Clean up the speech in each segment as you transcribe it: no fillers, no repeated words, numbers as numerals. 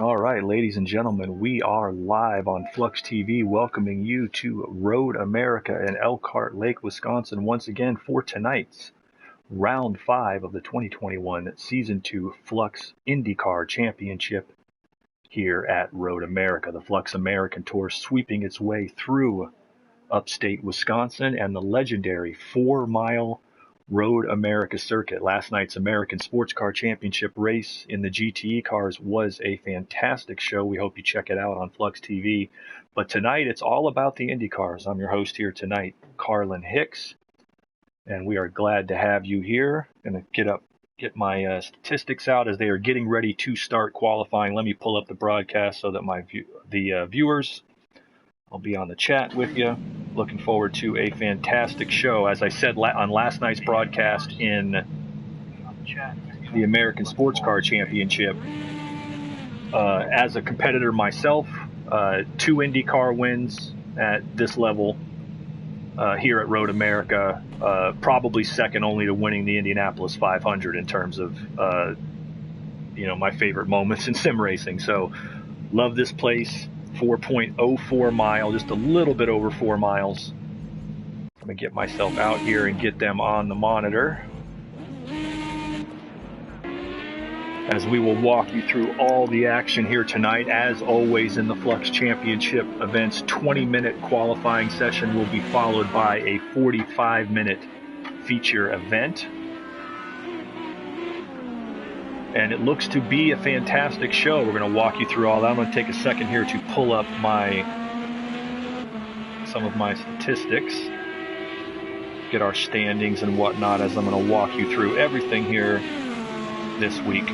All right, ladies and gentlemen, we are live on Flux TV, welcoming you to Road America in Elkhart Lake, Wisconsin, once again for tonight's Round 5 of the 2021 Season 2 Flux IndyCar Championship here at Road America. The Flux American Tour sweeping its way through upstate Wisconsin and the legendary 4-mile Road America circuit. Last night's American Sports Car Championship race in the GTE cars was a fantastic show. We hope you check it out on Flux TV. But tonight it's all about the Indy cars. I'm your host here tonight, Carlin Hicks, and we are glad to have you here. Gonna get my statistics out as they are getting ready to start qualifying. Let me pull up the broadcast so that the viewers, I'll be on the chat with you. Looking forward to a fantastic show. As I said on last night's broadcast in the American Sports Car Championship, as a competitor myself, 2 IndyCar wins at this level here at Road America, probably second only to winning the Indianapolis 500 in terms of my favorite moments in sim racing. So love this place. 4.04 mile, just a little bit over 4 miles. I'm gonna get myself out here and get them on the monitor as we will walk you through all the action here tonight. As always in the Flux Championship events, 20-minute qualifying session will be followed by a 45-minute feature event. And it looks to be a fantastic show. We're going to walk you through all that. I'm going to take a second here to pull up some of my statistics, get our standings and whatnot as I'm going to walk you through everything here this week.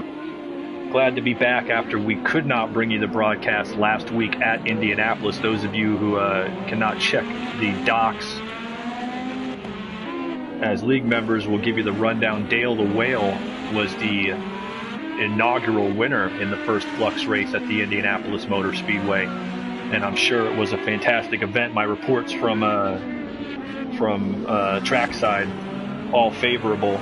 Glad to be back after we could not bring you the broadcast last week at Indianapolis. Those of you who cannot check the docs as league members, will give you the rundown. Dale the Whale was the inaugural winner in the first Flux race at the Indianapolis Motor Speedway, and I'm sure it was a fantastic event. My reports from trackside all favorable,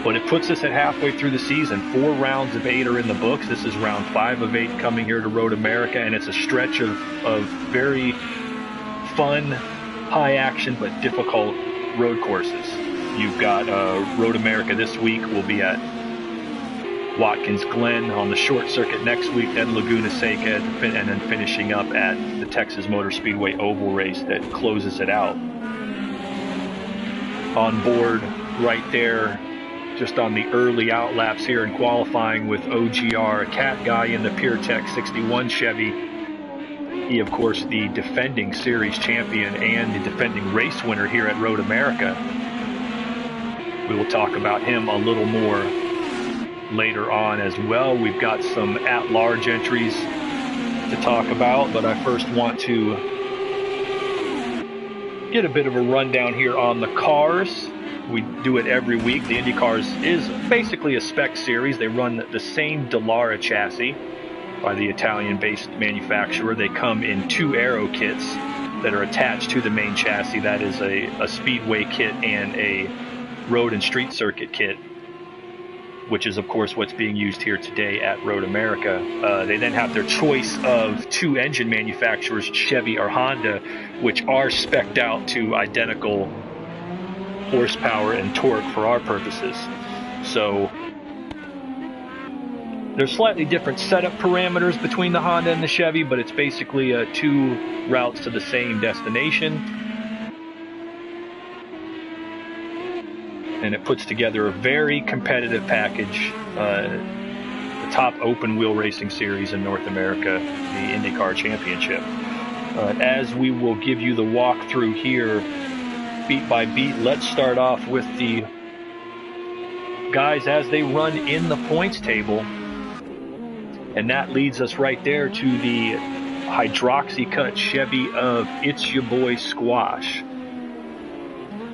but it puts us at halfway through the season. 4 rounds of 8 are in the books. This is round 5 of 8 coming here to Road America, and it's a stretch of very fun, high action but difficult road courses. You've got Road America this week. We'll be at Watkins Glen on the short circuit next week, then Laguna Seca, and then finishing up at the Texas Motor Speedway oval race that closes it out. On board right there, just on the early out laps here in qualifying with OGR, a Cat Guy in the PureTech 61 Chevy. He, of course, the defending series champion and the defending race winner here at Road America. We will talk about him a little more later on as well. We've got some at-large entries to talk about, but I first want to get a bit of a rundown here on the cars. We do it every week. The IndyCars is basically a spec series. They run the same Dallara chassis by the Italian-based manufacturer. They come in 2 aero kits that are attached to the main chassis. That is a speedway kit and a road and street circuit kit, which is, of course, what's being used here today at Road America. They then have their choice of 2 engine manufacturers, Chevy or Honda, which are spec'd out to identical horsepower and torque for our purposes. So there's slightly different setup parameters between the Honda and the Chevy, but it's basically 2 routes to the same destination. And it puts together a very competitive package, the top open wheel racing series in North America, the IndyCar Championship. As we will give you the walkthrough here, beat by beat, let's start off with the guys as they run in the points table. And that leads us right there to the hydroxy-cut Chevy of It's Your Boy Squash,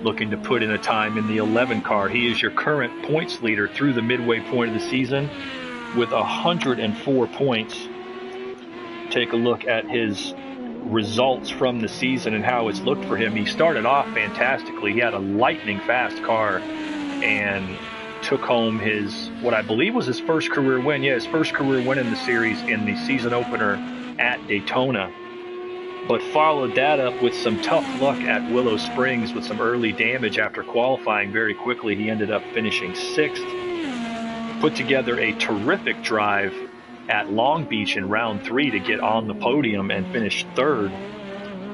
looking to put in a time in the 11 car. He is your current points leader through the midway point of the season with 104 points. Take a look at his results from the season and how it's looked for him. He started off fantastically. He had a lightning fast car and took home his, what I believe was his first career win. Yeah, his first career win in the series in the season opener at Daytona. But followed that up with some tough luck at Willow Springs with some early damage after qualifying very quickly. He ended up finishing 6th. Put together a terrific drive at Long Beach in round 3 to get on the podium and finish 3rd.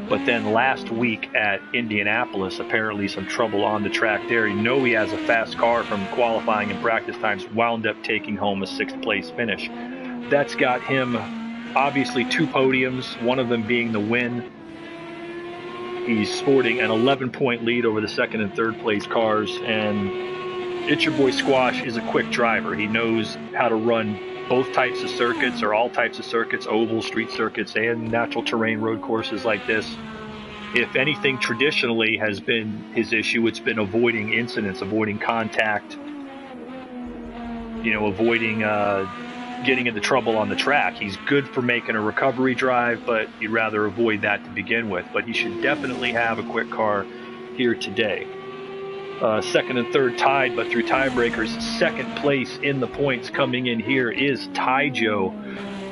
But then last week at Indianapolis, apparently some trouble on the track there. You know he has a fast car from qualifying and practice times, wound up taking home a 6th place finish. That's got him obviously 2 podiums, one of them being the win. He's sporting an 11-point lead over the 2nd and 3rd place cars, and It's Your Boy Squash is a quick driver. He knows how to run both types of circuits, or all types of circuits, oval, street circuits, and natural terrain road courses like this. If anything traditionally has been his issue, it's been avoiding incidents, avoiding contact, avoiding getting into trouble on the track. He's good for making a recovery drive, but you'd rather avoid that to begin with. But he should definitely have a quick car here today. 2nd and 3rd tied, but through tiebreakers, 2nd place in the points coming in here is Taijo,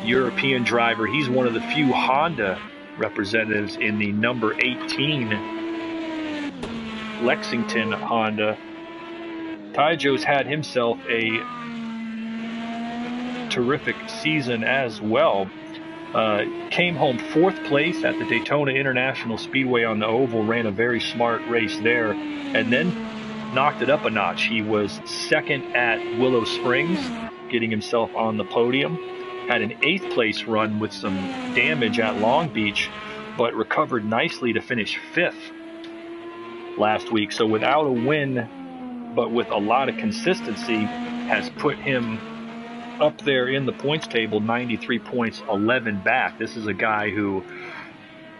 European driver. He's one of the few Honda representatives in the number 18 Lexington Honda. Taijo's had himself a terrific season as well. Came home 4th place at the Daytona International Speedway on the oval, ran a very smart race there, and then knocked it up a notch. He was 2nd at Willow Springs, getting himself on the podium. Had an 8th place run with some damage at Long Beach, but recovered nicely to finish 5th last week. So without a win, but with a lot of consistency, has put him up there in the points table, 93 points, 11 back. This is a guy who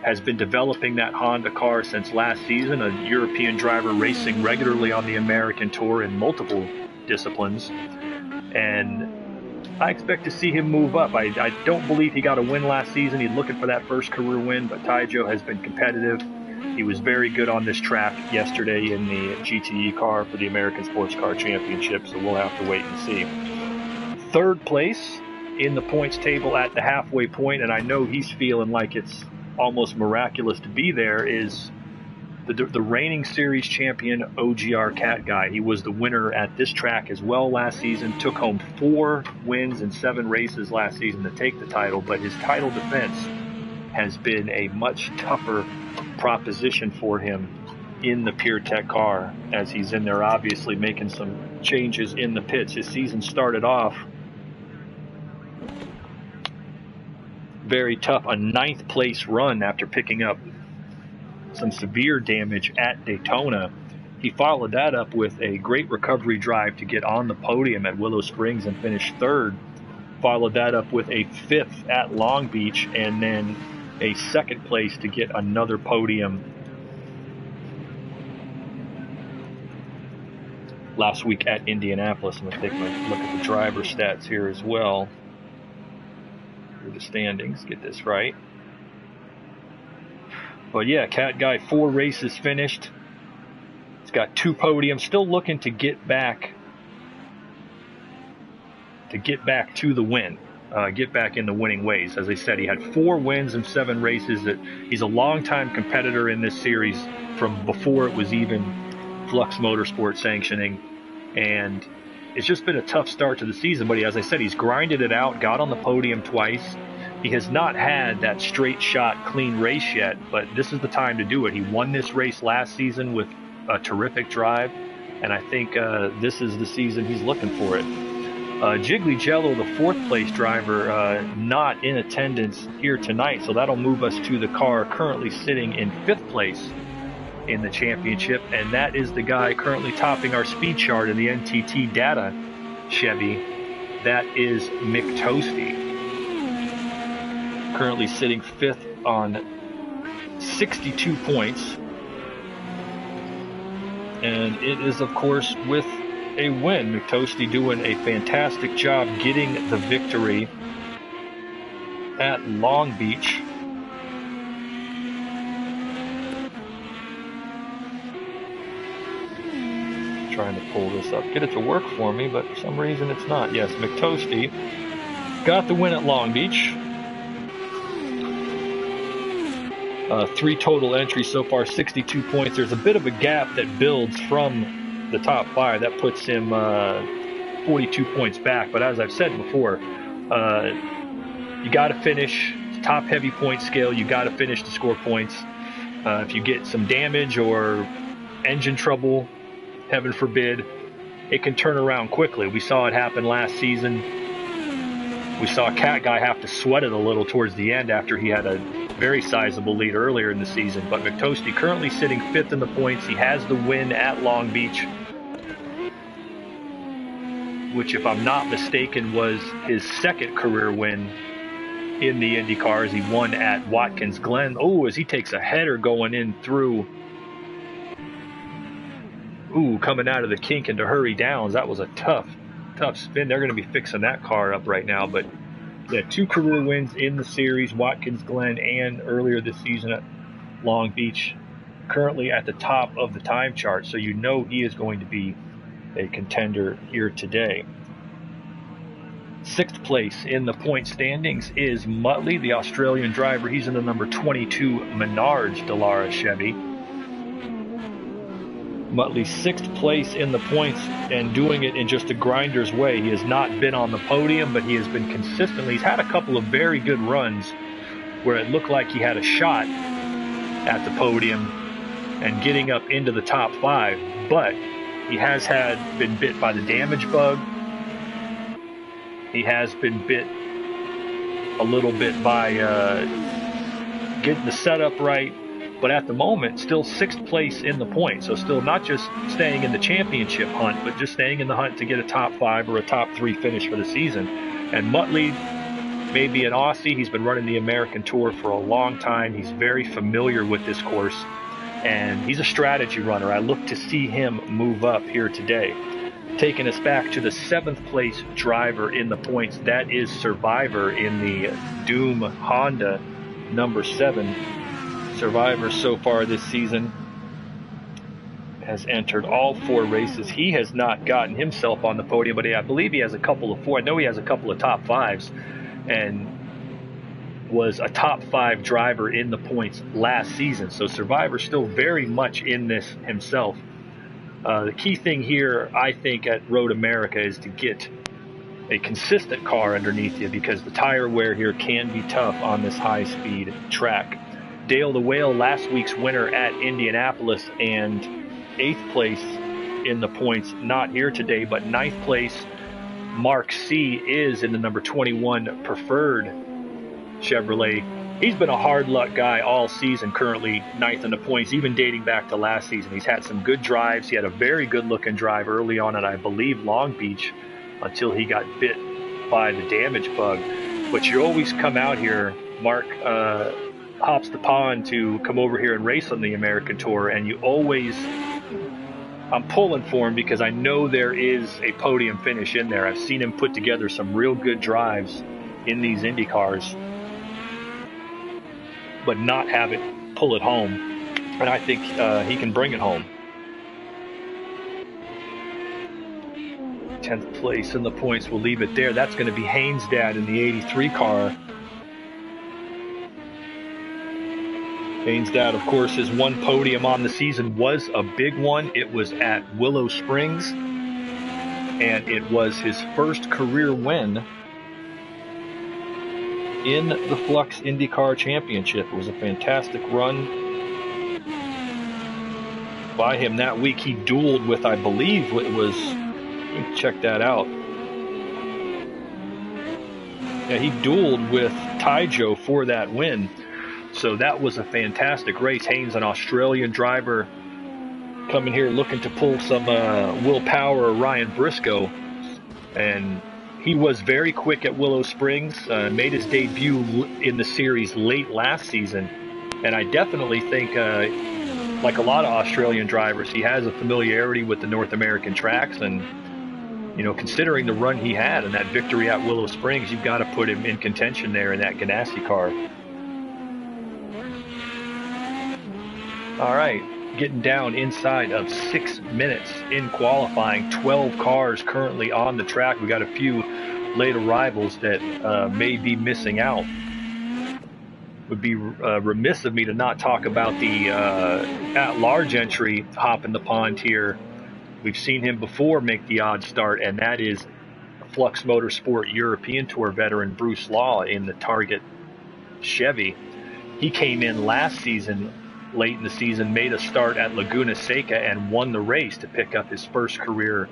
has been developing that Honda car since last season, a European driver racing regularly on the American Tour in multiple disciplines. And I expect to see him move up. I don't believe he got a win last season. He's looking for that first career win, but Taijo has been competitive. He was very good on this track yesterday in the GTE car for the American Sports Car Championship, so we'll have to wait and see. 3rd place in the points table at the halfway point, and I know he's feeling like it's almost miraculous to be there, is the reigning series champion OGR Cat Guy. He was the winner at this track as well last season, took home 4 wins in 7 races last season to take the title, but his title defense has been a much tougher proposition for him in the PureTech car, as he's in there obviously making some changes in the pits. His season started off very tough, a 9th place run after picking up some severe damage at Daytona. He followed that up with a great recovery drive to get on the podium at Willow Springs and finish 3rd. Followed that up with a 5th at Long Beach, and then a 2nd place to get another podium last week at Indianapolis. I'm going to take a look at the driver stats here as well. The standings, get this right. But yeah, Cat Guy, 4 races finished. He's got 2 podiums, still looking to get back to the win, get back in the winning ways. As I said, he had 4 wins in 7 races. He's a longtime competitor in this series from before it was even Flux Motorsport sanctioning, and it's just been a tough start to the season, but as I said, he's grinded it out, got on the podium twice. He has not had that straight shot, clean race yet, but this is the time to do it. He won this race last season with a terrific drive, and I think this is the season he's looking for it. Jiggly Jello, the 4th place driver, not in attendance here tonight, so that'll move us to the car currently sitting in 5th place in the championship, and that is the guy currently topping our speed chart in the NTT data Chevy. That is Mick Toasty, currently sitting 5th on 62 points, and it is of course with a win. Mick Toasty doing a fantastic job getting the victory at Long Beach. trying to pull this up, get it to work for me, but for some reason it's not. Yes, McToasty got the win at Long Beach. 3 total entries so far, 62 points. There's a bit of a gap that builds from the top 5. That puts him 42 points back. But as I've said before, you got to finish. Top heavy point scale, you got to finish to score points. If you get some damage or engine trouble, heaven forbid, it can turn around quickly. We saw it happen last season. We saw Cat Guy have to sweat it a little towards the end after he had a very sizable lead earlier in the season. But McToasty currently sitting 5th in the points. He has the win at Long Beach, which, if I'm not mistaken, was his 2nd career win in the IndyCar, as he won at Watkins Glen. Oh, as he takes a header going in through. Ooh, coming out of the kink into Hurry Downs. That was a tough spin. They're going to be fixing that car up right now. But yeah, 2 career wins in the series, Watkins Glen and earlier this season at Long Beach. Currently at the top of the time chart, so you know he is going to be a contender here today. 6th place in the point standings is Muttley, the Australian driver. He's in the number 22 Menards Dallara Chevy. Muttley 6th place in the points, and doing it in just a grinder's way. He has not been on the podium, but he has been consistently. He's had a couple of very good runs where it looked like he had a shot at the podium and getting up into the top 5, but he has been bit by the damage bug. He has been bit a little bit by getting the setup right. But at the moment, still 6th place in the points. So still not just staying in the championship hunt, but just staying in the hunt to get a top 5 or a top 3 finish for the season. And Muttley may be an Aussie. He's been running the American Tour for a long time. He's very familiar with this course. And he's a strategy runner. I look to see him move up here today. Taking us back to the 7th place driver in the points. That is Survivor in the Doom Honda number 7. Survivor so far this season has entered all 4 races. He has not gotten himself on the podium, but I believe he has a couple of 4. I know he has a couple of top 5s and was a top 5 driver in the points last season. So Survivor still very much in this himself. The key thing here, I think, at Road America is to get a consistent car underneath you, because the tire wear here can be tough on this high-speed track. Dale the Whale, last week's winner at Indianapolis, and 8th place in the points, not here today, but 9th place. Mark C is in the number 21 Preferred Chevrolet. He's been a hard luck guy all season, currently 9th in the points, even dating back to last season. He's had some good drives. He had a very good looking drive early on at, I believe, Long Beach, until he got bit by the damage bug. But you always come out here, Mark hops the pond to come over here and race on the American Tour, and you always, I'm pulling for him because I know there is a podium finish in there. I've seen him put together some real good drives in these Indy cars, but not have it pull it home. And I think he can bring it home. 10th place in the points, we'll leave it there. That's going to be Haynes' dad in the 83 car. Haynes' dad, of course, his one podium on the season was a big one. It was at Willow Springs, and it was his first career win in the Flux IndyCar Championship. It was a fantastic run by him that week. He dueled with, I believe it was, let me check that out. Yeah, he dueled with Taijo for that win. So that was a fantastic race. Haynes, an Australian driver, coming here looking to pull some Will Power or Ryan Briscoe. And he was very quick at Willow Springs, made his debut in the series late last season. And I definitely think, like a lot of Australian drivers, he has a familiarity with the North American tracks. And, you know, considering the run he had and that victory at Willow Springs, you've got to put him in contention there in that Ganassi car. All right, getting down inside of 6 minutes in qualifying. 12 cars currently on the track. We got a few late arrivals that may be missing out. Would be remiss of me to not talk about the at-large entry hop in the pond here. We've seen him before make the odd start, and that is Flux Motorsport European Tour veteran Bruce Law in the Target Chevy. He came in last season, late in the season, made a start at Laguna Seca and won the race to pick up his first career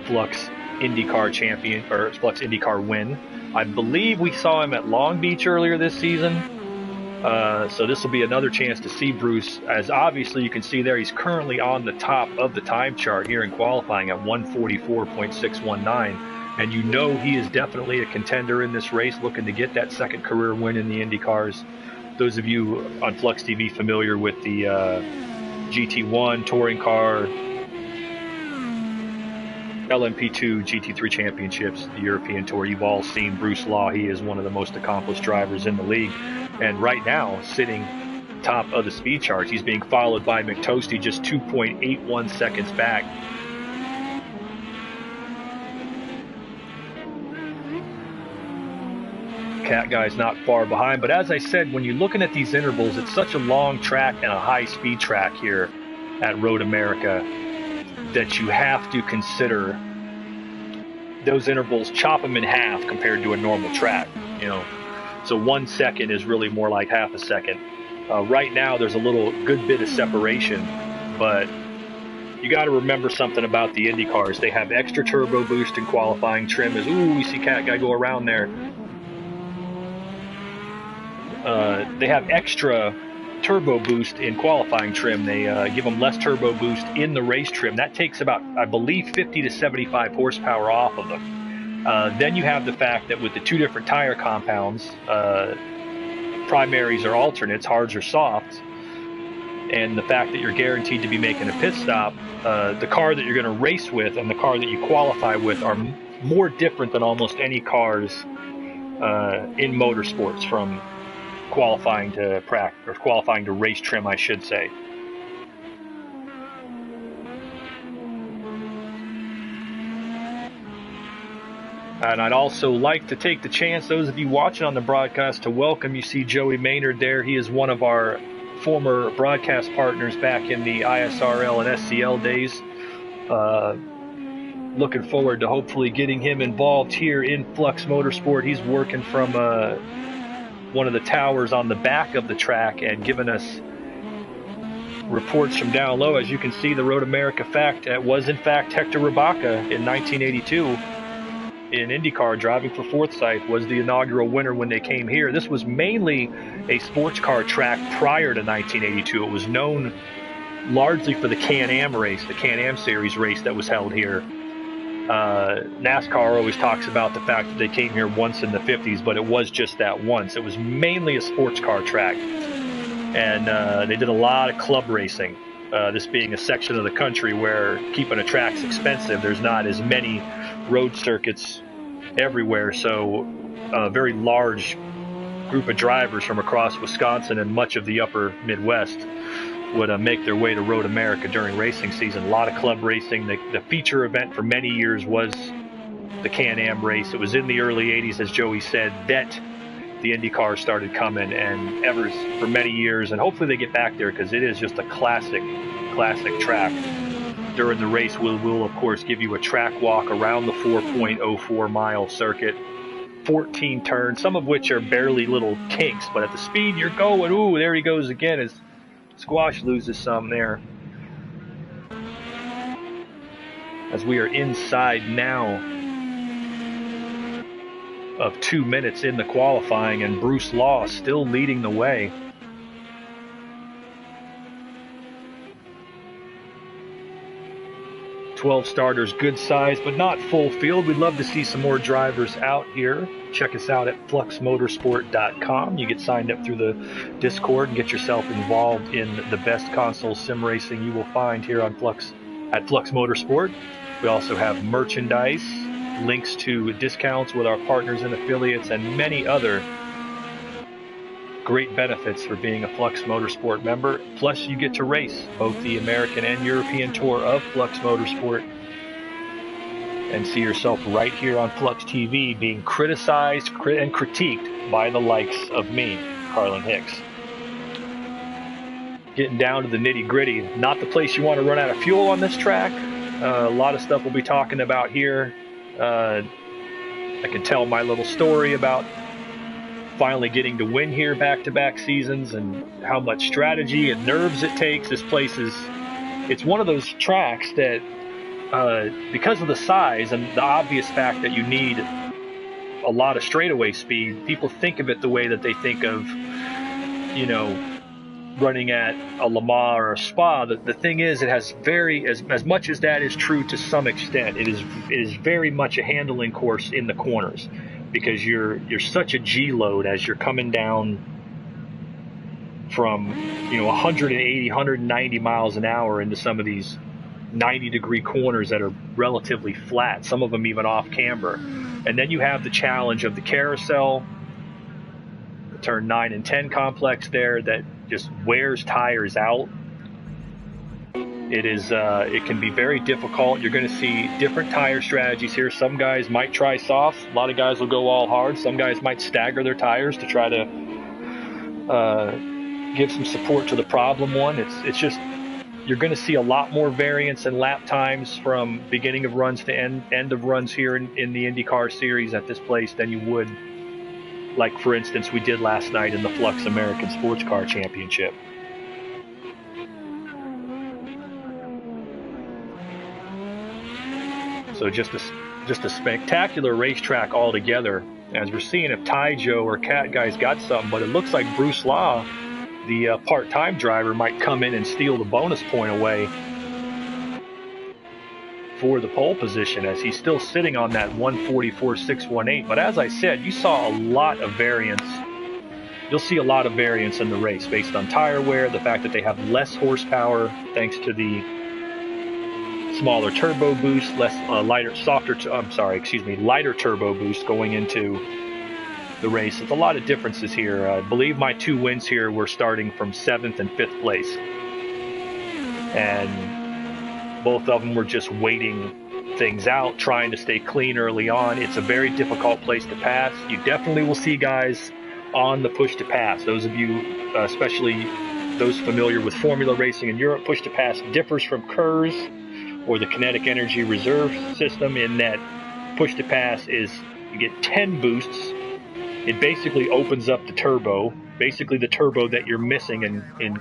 Flux IndyCar champion, or Flux IndyCar win. I believe we saw him at Long Beach earlier this season. So this will be another chance to see Bruce, as obviously you can see there, he's currently on the top of the time chart here in qualifying at 144.619. And you know he is definitely a contender in this race, looking to get that second career win in the IndyCars. Those of you on Flux TV familiar with the GT1 touring car, LMP2, GT3 championships, the European Tour, you've all seen Bruce Law. He is one of the most accomplished drivers in the league. And right now, sitting top of the speed charts, he's being followed by McToasty just 2.81 seconds back. Cat Guy's not far behind. But as I said, when you're looking at these intervals, it's such a long track and a high speed track here at Road America that you have to consider those intervals, chop them in half compared to a normal track, you know. So 1 second is really more like half a second. Right now there's a good bit of separation, but you got to remember something about the Indy cars. They have extra turbo boost in qualifying trim. We see Cat Guy go around there. They have extra turbo boost in qualifying trim. They give them less turbo boost in the race trim. That takes about, I believe, 50 to 75 horsepower off of them. Then you have the fact that with the two different tire compounds, primaries or alternates, hards or softs, and the fact that you're guaranteed to be making a pit stop, the car that you're going to race with and the car that you qualify with are more different than almost any cars in motorsports, from qualifying to qualifying to race trim, I should say. And I'd also like to take the chance, those of you watching on the broadcast, to welcome, you see Joey Maynard there. He is one of our former broadcast partners back in the ISRL and SCL days. Looking forward to hopefully getting him involved here in Flux Motorsport. He's working from one of the towers on the back of the track and giving us reports from down low. As you can see, the Road America fact was in fact Hector Rabaca in 1982 in IndyCar, driving for Forsythe, was the inaugural winner when they came here. This was mainly a sports car track prior to 1982. It was known largely for the Can-Am race, the Can-Am Series race that was held here. NASCAR always talks about the fact that they came here once in the 50s, but it was just that once. It was mainly a sports car track, and they did a lot of club racing. This being a section of the country where keeping a track's expensive, there's not as many road circuits everywhere, so a very large group of drivers from across Wisconsin and much of the upper Midwest would make their way to Road America during racing season. A lot of club racing. The feature event for many years was the Can-Am race. It was in the early 80s, as Joey said, that the IndyCar started coming, and ever for many years, and hopefully they get back there, because it is just a classic track. During the race, we'll of course give you a track walk around the 4.04 mile circuit. 14 turns, some of which are barely little kinks, but at the speed you're going, ooh, there he goes again, as Squash loses some there. As we are inside now of 2 minutes in the qualifying, and Bruce Law still leading the way. "12 starters, good size, but not full field." We'd love to see some more drivers out here. Check us out at fluxmotorsport.com. You get signed up through the Discord and get yourself involved in the best console sim racing you will find here on Flux Motorsport. We also have merchandise, links to discounts with our partners and affiliates, and many other great benefits for being a Flux Motorsport member. Plus, you get to race both the American and European Tour of Flux Motorsport and see yourself right here on Flux TV being criticized and critiqued by the likes of me, Carlin Hicks. Getting down to the nitty-gritty, not the place you want to run out of fuel on this track. A lot of stuff we'll be talking about here. I can tell my little story about finally getting to win here back-to-back seasons and how much strategy and nerves it takes. This place it's one of those tracks that because of the size and the obvious fact that you need a lot of straightaway speed, people think of it the way that they think of, running at a Le Mans or a Spa. The thing is, it has as much as that is true to some extent, it is very much a handling course in the corners, because you're such a G load as you're coming down from 180, 190 miles an hour into some of these 90-degree corners that are relatively flat, some of them even off camber. And then you have the challenge of the carousel, the turn 9 and 10 complex there that just wears tires out. It can be very difficult. You're going to see different tire strategies here. Some guys might try soft. A lot of guys will go all hard. Some guys might stagger their tires to try to give some support to the problem one. It's just, you're going to see a lot more variance in lap times from beginning of runs to end of runs here in the IndyCar series at this place than you would, like, for instance, we did last night in the Flux American Sports Car Championship. So just a spectacular racetrack altogether, as we're seeing if Taijo or Cat Guy's got something, but it looks like Bruce Law, the part-time driver, might come in and steal the bonus point away for the pole position, as he's still sitting on that 144.618. But as I said, you saw a lot of variance. You'll see a lot of variance in the race based on tire wear, the fact that they have less horsepower thanks to the smaller turbo boost, lighter turbo boost going into the race. It's a lot of differences here. I believe my two wins here were starting from 7th and 5th place, and both of them were just waiting things out, trying to stay clean early on. It's a very difficult place to pass. You definitely will see guys on the push to pass. Those of you, especially those familiar with formula racing in Europe, push to pass differs from KERS or the kinetic energy reserve system in that push to pass is you get 10 boosts. It basically opens up the turbo, basically the turbo that you're missing in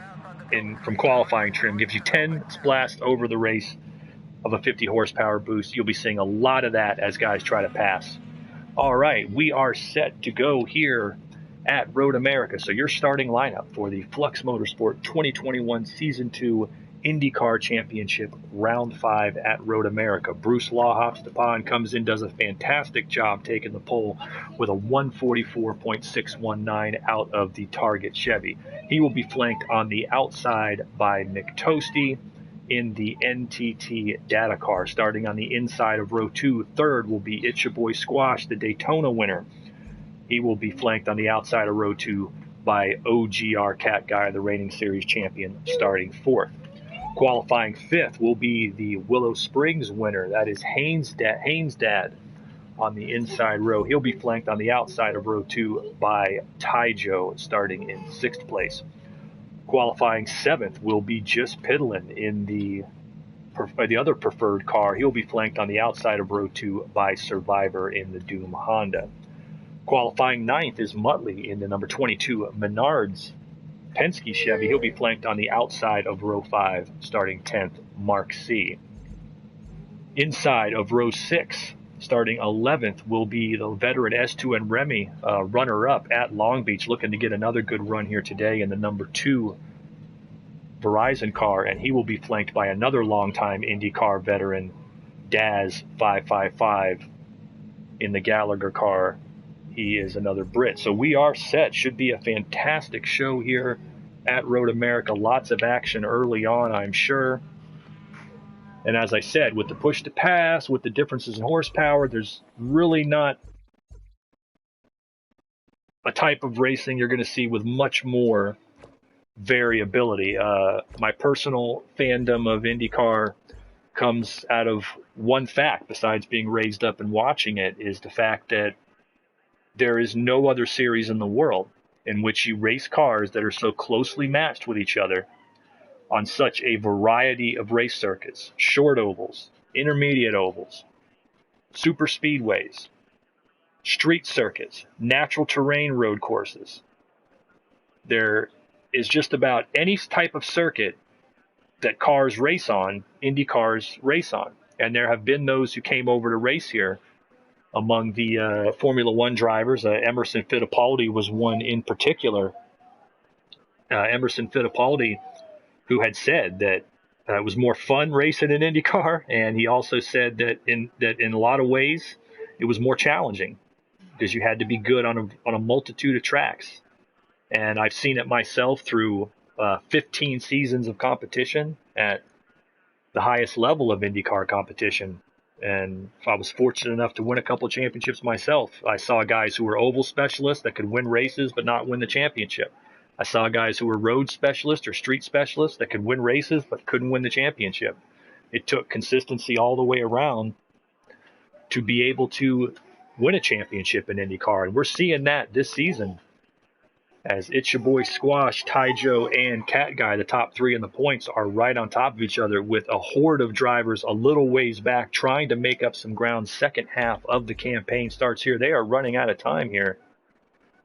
from qualifying trim, gives you 10 splasts over the race of a 50 horsepower boost. You'll be seeing a lot of that as guys try to pass. All right, we are set to go here at Road America. So your starting lineup for the Flux Motorsport 2021 Season 2 IndyCar Championship Round 5 at Road America. Bruce Law hops the pond, comes in, does a fantastic job taking the pole with a 144.619 out of the Target Chevy. He will be flanked on the outside by Mick Toasty in the NTT Data Car. Starting on the inside of row 2, third will be It's Your Boy Squash, the Daytona winner. He will be flanked on the outside of row 2 by OGR Cat Guy, the reigning series champion, starting 4th. Qualifying 5th will be the Willow Springs winner. That is Haynes Dad on the inside row. He'll be flanked on the outside of row 2 by Taijo, starting in 6th place. Qualifying 7th will be Just Piddlin in the other preferred car. He'll be flanked on the outside of row 2 by Survivor in the Doom Honda. Qualifying 9th is Muttley in the number 22 Menards Penske Chevy. He'll be flanked on the outside of row 5, starting 10th, Mark C. Inside of row 6, starting 11th, will be the veteran S2 and Remy runner-up at Long Beach, looking to get another good run here today in the number 2 Verizon car, and he will be flanked by another longtime IndyCar veteran, Daz 555, in the Gallagher car. He is another Brit. So we are set. Should be a fantastic show here at Road America. Lots of action early on, I'm sure. And as I said, with the push to pass, with the differences in horsepower, there's really not a type of racing you're going to see with much more variability. My personal fandom of IndyCar comes out of one fact, besides being raised up and watching it, is the fact that there is no other series in the world in which you race cars that are so closely matched with each other on such a variety of race circuits: short ovals, intermediate ovals, super speedways, street circuits, natural terrain road courses. There is just about any type of circuit that cars race on, Indy cars race on. And there have been those who came over to race here. Among the Formula One drivers, Emerson Fittipaldi was one in particular. Emerson Fittipaldi, who had said that it was more fun racing in IndyCar, and he also said that in a lot of ways it was more challenging because you had to be good on a multitude of tracks. And I've seen it myself through 15 seasons of competition at the highest level of IndyCar competition. And I was fortunate enough to win a couple of championships myself. I saw guys who were oval specialists that could win races but not win the championship. I saw guys who were road specialists or street specialists that could win races but couldn't win the championship. It took consistency all the way around to be able to win a championship in IndyCar. And we're seeing that this season, as It's Your Boy Squash, Taijo, and Cat Guy, the top three in the points, are right on top of each other with a horde of drivers a little ways back trying to make up some ground. Second half of the campaign starts here. They are running out of time here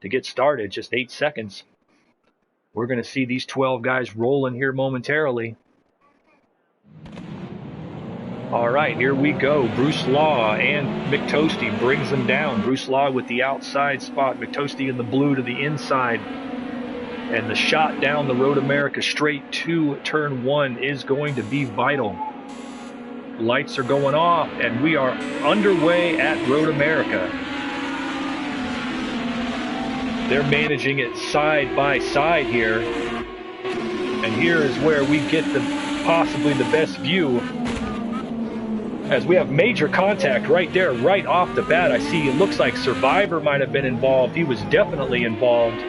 to get started, just 8 seconds. We're going to see these 12 guys rolling here momentarily. All right, here we go. Bruce Law and McToasty brings them down. Bruce Law with the outside spot, McToasty in the blue to the inside. And the shot down the Road America straight to turn one is going to be vital. Lights are going off, and we are underway at Road America. They're managing it side by side here. And here is where we get possibly the best view, as we have major contact right there, right off the bat. I see it looks like Survivor might have been involved. He was definitely involved.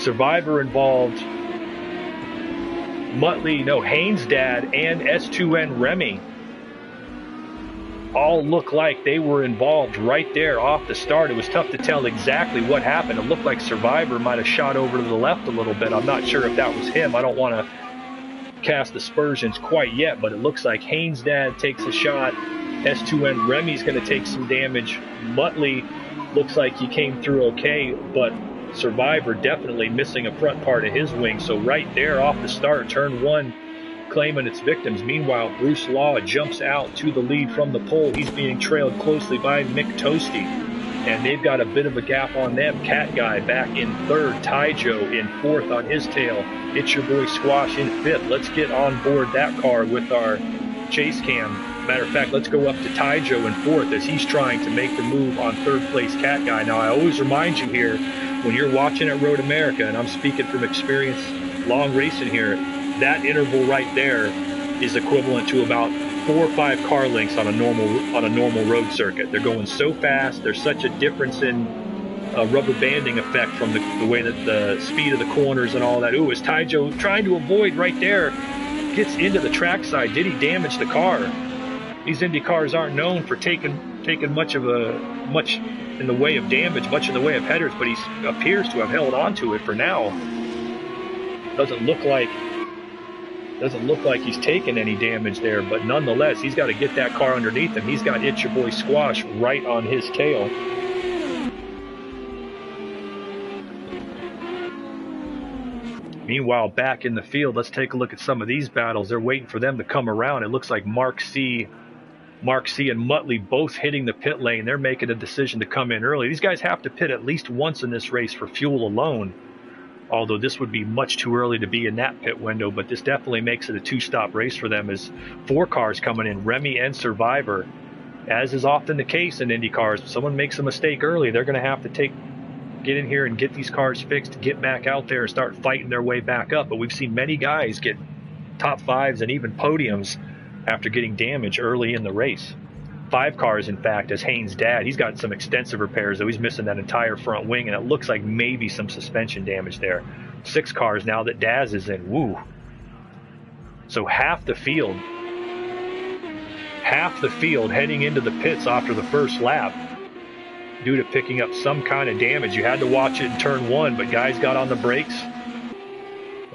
Survivor involved. Haynes' dad and S2N Remy all look like they were involved right there off the start. It was tough to tell exactly what happened. It looked like Survivor might have shot over to the left a little bit. I'm not sure if that was him. I don't want to cast aspersions quite yet, but it looks like Haynes' dad takes a shot. S2N Remy's going to take some damage. Muttley looks like he came through okay, but Survivor definitely missing a front part of his wing. So right there off the start, turn one, claiming its victims. Meanwhile, Bruce Law jumps out to the lead from the pole. He's being trailed closely by McToasty, and they've got a bit of a gap on them. Cat Guy back in third, Taijo in fourth on his tail. It's Your Boy Squash in fifth. Let's get on board that car with our chase cam. Matter of fact, let's go up to Taijo in fourth as he's trying to make the move on third place Cat Guy. Now, I always remind you here, when you're watching at Road America, and I'm speaking from experience, long racing here, that interval right there is equivalent to about 4 or 5 car lengths on a normal road circuit. They're going so fast. There's such a difference in rubber banding effect from the way that the speed of the corners and all that. Ooh, is Taijo trying to avoid right there? Gets into the trackside. Did he damage the car? These Indy cars aren't known for taking much in the way of damage, much in the way of headers, but he appears to have held on to it for now. Doesn't look like he's taken any damage there, but nonetheless, he's got to get that car underneath him. He's got It's Your Boy Squash right on his tail. Meanwhile, back in the field, let's take a look at some of these battles. They're waiting for them to come around. It looks like Mark C and Muttley both hitting the pit lane. They're making a decision to come in early. These guys have to pit at least once in this race for fuel alone, although this would be much too early to be in that pit window. But this definitely makes it a 2-stop race for them, as 4 cars coming in, Remy and Survivor. As is often the case in Indy cars, if someone makes a mistake early, they're going to have to get in here and get these cars fixed, get back out there and start fighting their way back up. But we've seen many guys get top 5s and even podiums after getting damage early in the race. 5 cars, in fact, as Haynes' dad. He's got some extensive repairs, though. He's missing that entire front wing, and it looks like maybe some suspension damage there. 6 cars now that Daz is in. Woo. So half the field heading into the pits after the first lap due to picking up some kind of damage. You had to watch it in turn 1, but guys got on the brakes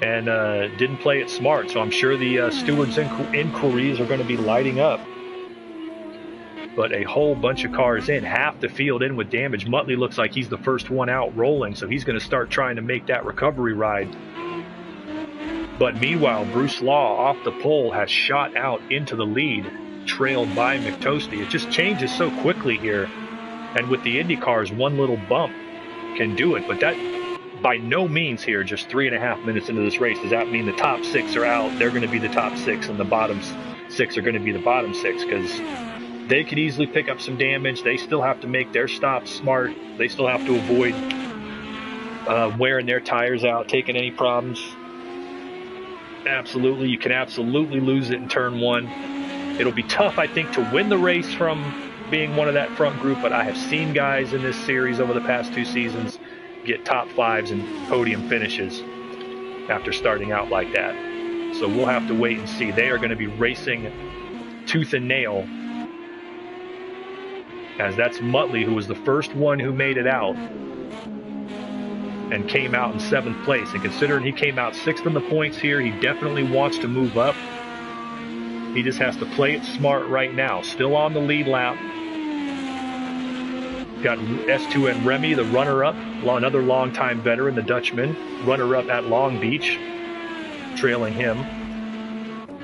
and didn't play it smart. So I'm sure the stewards' inquiries are going to be lighting up. But a whole bunch of cars in, half the field in with damage. Muttley looks like he's the first one out rolling, so he's going to start trying to make that recovery ride. But meanwhile, Bruce Law off the pole has shot out into the lead, trailed by McToasty. It just changes so quickly here. And with the IndyCars, one little bump can do it. But that, by no means here, just 3.5 minutes into this race, does that mean the top 6 are out? They're going to be the top 6, and the bottom 6 are going to be the bottom 6, because they could easily pick up some damage. They still have to make their stops smart. They still have to avoid wearing their tires out, taking any problems. Absolutely, you can absolutely lose it in turn 1. It'll be tough, I think, to win the race from being one of that front group, but I have seen guys in this series over the past 2 seasons get top 5s and podium finishes after starting out like that. So we'll have to wait and see. They are going to be racing tooth and nail, as that's Muttley, who was the first one who made it out and came out in 7th place. And considering he came out 6th in the points here, he definitely wants to move up. He just has to play it smart right now. Still on the lead lap. Got S2N Remy, the runner-up, another longtime veteran, the Dutchman, runner-up at Long Beach, trailing him.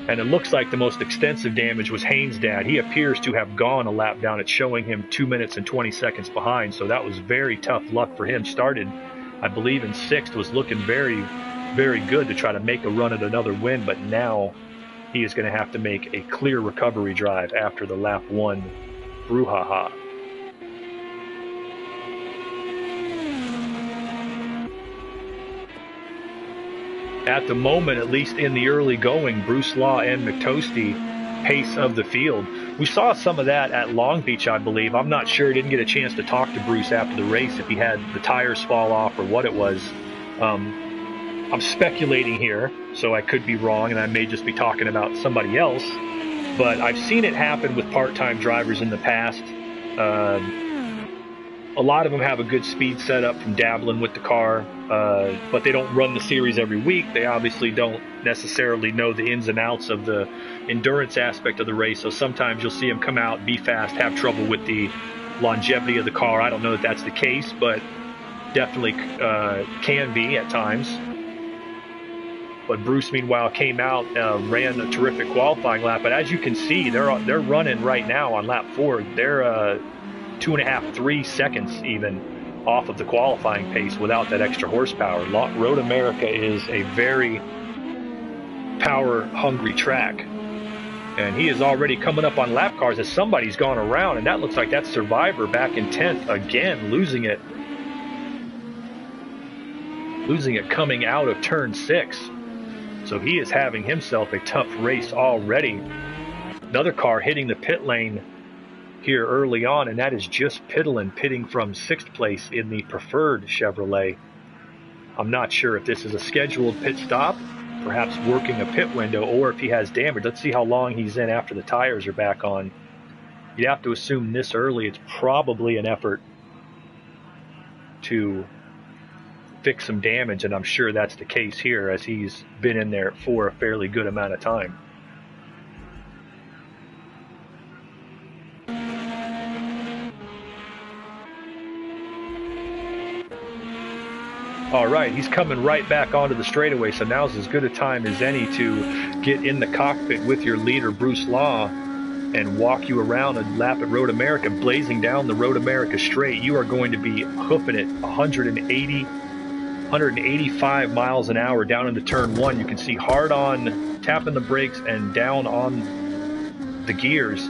And it looks like the most extensive damage was Haynes' dad. He appears to have gone a lap down. It's showing him 2 minutes and 20 seconds behind, so that was very tough luck for him. Started, I believe, in 6th, was looking very, very good to try to make a run at another win, but now he is going to have to make a clear recovery drive after the lap 1 brouhaha. At the moment, at least in the early going, Bruce Law and McToasty pace of the field. We saw some of that at Long Beach, I believe. I'm not sure. I didn't get a chance to talk to Bruce after the race, if he had the tires fall off or what it was. I'm speculating here, so I could be wrong, and I may just be talking about somebody else. But I've seen it happen with part-time drivers in the past. A lot of them have a good speed setup from dabbling with the car, but they don't run the series every week. They obviously don't necessarily know the ins and outs of the endurance aspect of the race, so sometimes you'll see them come out, be fast, have trouble with the longevity of the car. I don't know that that's the case, but definitely can be at times. But Bruce, meanwhile, came out, ran a terrific qualifying lap. But as you can see, they're running right now on lap 4. They're 2.5, 3 seconds even off of the qualifying pace without that extra horsepower. Road America is a very power-hungry track. And he is already coming up on lap cars as somebody's gone around, and that looks like that's Survivor back in 10th, again losing it coming out of turn 6. So he is having himself a tough race already. Another car hitting the pit lane here early on, and that is just Pittlin, pitting from 6th place in the preferred Chevrolet. I'm not sure if this is a scheduled pit stop, perhaps working a pit window, or if he has damage. Let's see how long he's in after the tires are back on. You'd have to assume this early it's probably an effort to fix some damage, and I'm sure that's the case here, as he's been in there for a fairly good amount of time. All right, he's coming right back onto the straightaway, so now's as good a time as any to get in the cockpit with your leader, Bruce Law, and walk you around a lap at Road America, blazing down the Road America straight. You are going to be hoofing it 185 miles an hour down into turn 1. You can see hard on tapping the brakes and down on the gears.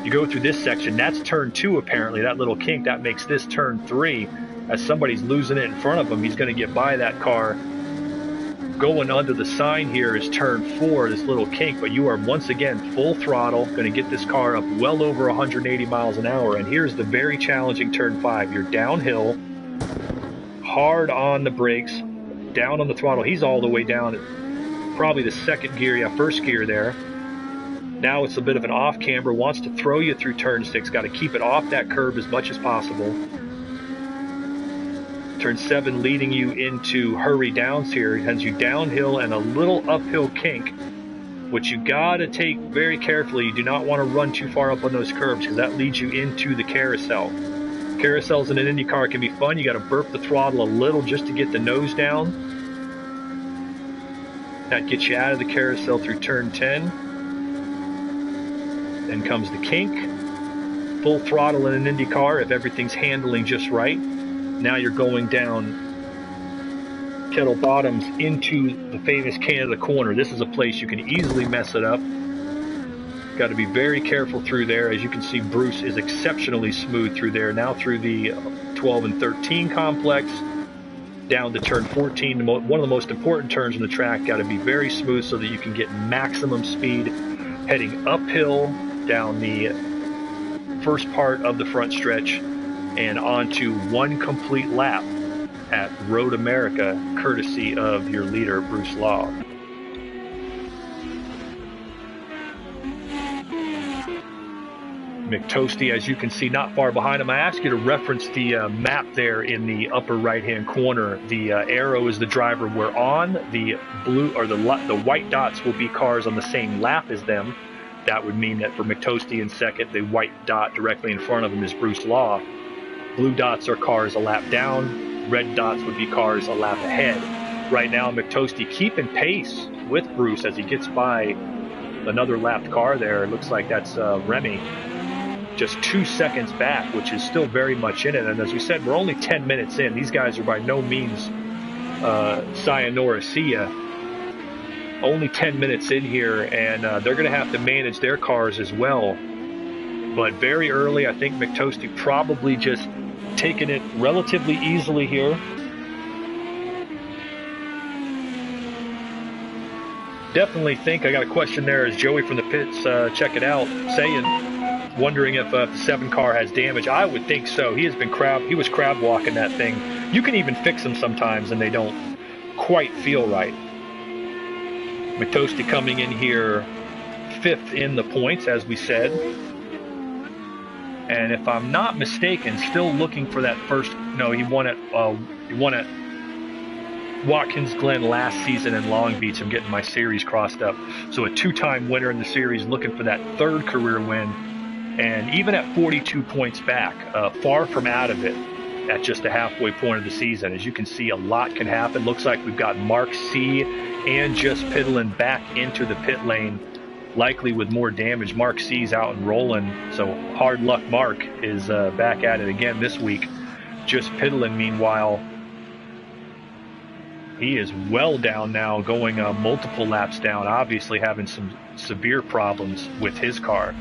You go through this section, that's turn 2 apparently, that little kink, that makes this turn 3. As somebody's losing it in front of him, he's going to get by that car going under the sign here is turn 4, this little kink, but you are once again full throttle, going to get this car up well over 180 miles an hour. And here's the very challenging turn 5. You're downhill, hard on the brakes, down on the throttle. He's all the way down, probably the second gear, yeah, first gear there. Now it's a bit of an off camber, wants to throw you through turn 6, got to keep it off that curb as much as possible. Turn 7 leading you into hurry downs here. It sends you downhill and a little uphill kink, which you got to take very carefully. You do not want to run too far up on those curbs because that leads you into the carousel. Carousels in an IndyCar can be fun. You got to burp the throttle a little just to get the nose down. That gets you out of the carousel through turn 10. Then comes the kink. Full throttle in an IndyCar if everything's handling just right. Now you're going down Kettle Bottoms into the famous Canada corner. This is a place you can easily mess it up. Got to be very careful through there. As you can see, Bruce is exceptionally smooth through there. Now through the 12 and 13 complex, down to turn 14, one of the most important turns on the track. Got to be very smooth so that you can get maximum speed heading uphill down the first part of the front stretch and onto one complete lap at Road America, courtesy of your leader, Bruce Law. McToasty, as you can see, not far behind him. I ask you to reference the map there in the upper right-hand corner. The arrow is the driver we're on. The blue or the white dots will be cars on the same lap as them. That would mean that for McToasty in second, the white dot directly in front of him is Bruce Law. Blue dots are cars a lap down. Red dots would be cars a lap ahead. Right now, McToasty keeping pace with Bruce as he gets by another lapped car there. It looks like that's Remy. Just 2 seconds back, which is still very much in it. And as we said, we're only 10 minutes in. These guys are by no means sayonara, see ya. Only 10 minutes in here, and they're going to have to manage their cars as well. But very early, I think McToasty probably just taking it relatively easily here. Definitely think, I got a question there as Joey from the pits, check it out, wondering if the 7 car has damage. I would think so. He was crab walking that thing. You can even fix them sometimes and they don't quite feel right. McToasty coming in here 5th in the points, as we said. And if I'm not mistaken, still looking for that first. No, he won at Watkins Glen last season in Long Beach. I'm getting my series crossed up. So a 2-time winner in the series, looking for that 3rd career win. And even at 42 points back, far from out of it at just the halfway point of the season. As you can see, a lot can happen. Looks like we've got Mark C. and Just Piddlin back into the pit lane, likely with more damage. Mark C's out and rolling, so hard luck Mark is back at it again this week. Just Piddlin, meanwhile, he is well down now, going multiple laps down, obviously having some severe problems with his car.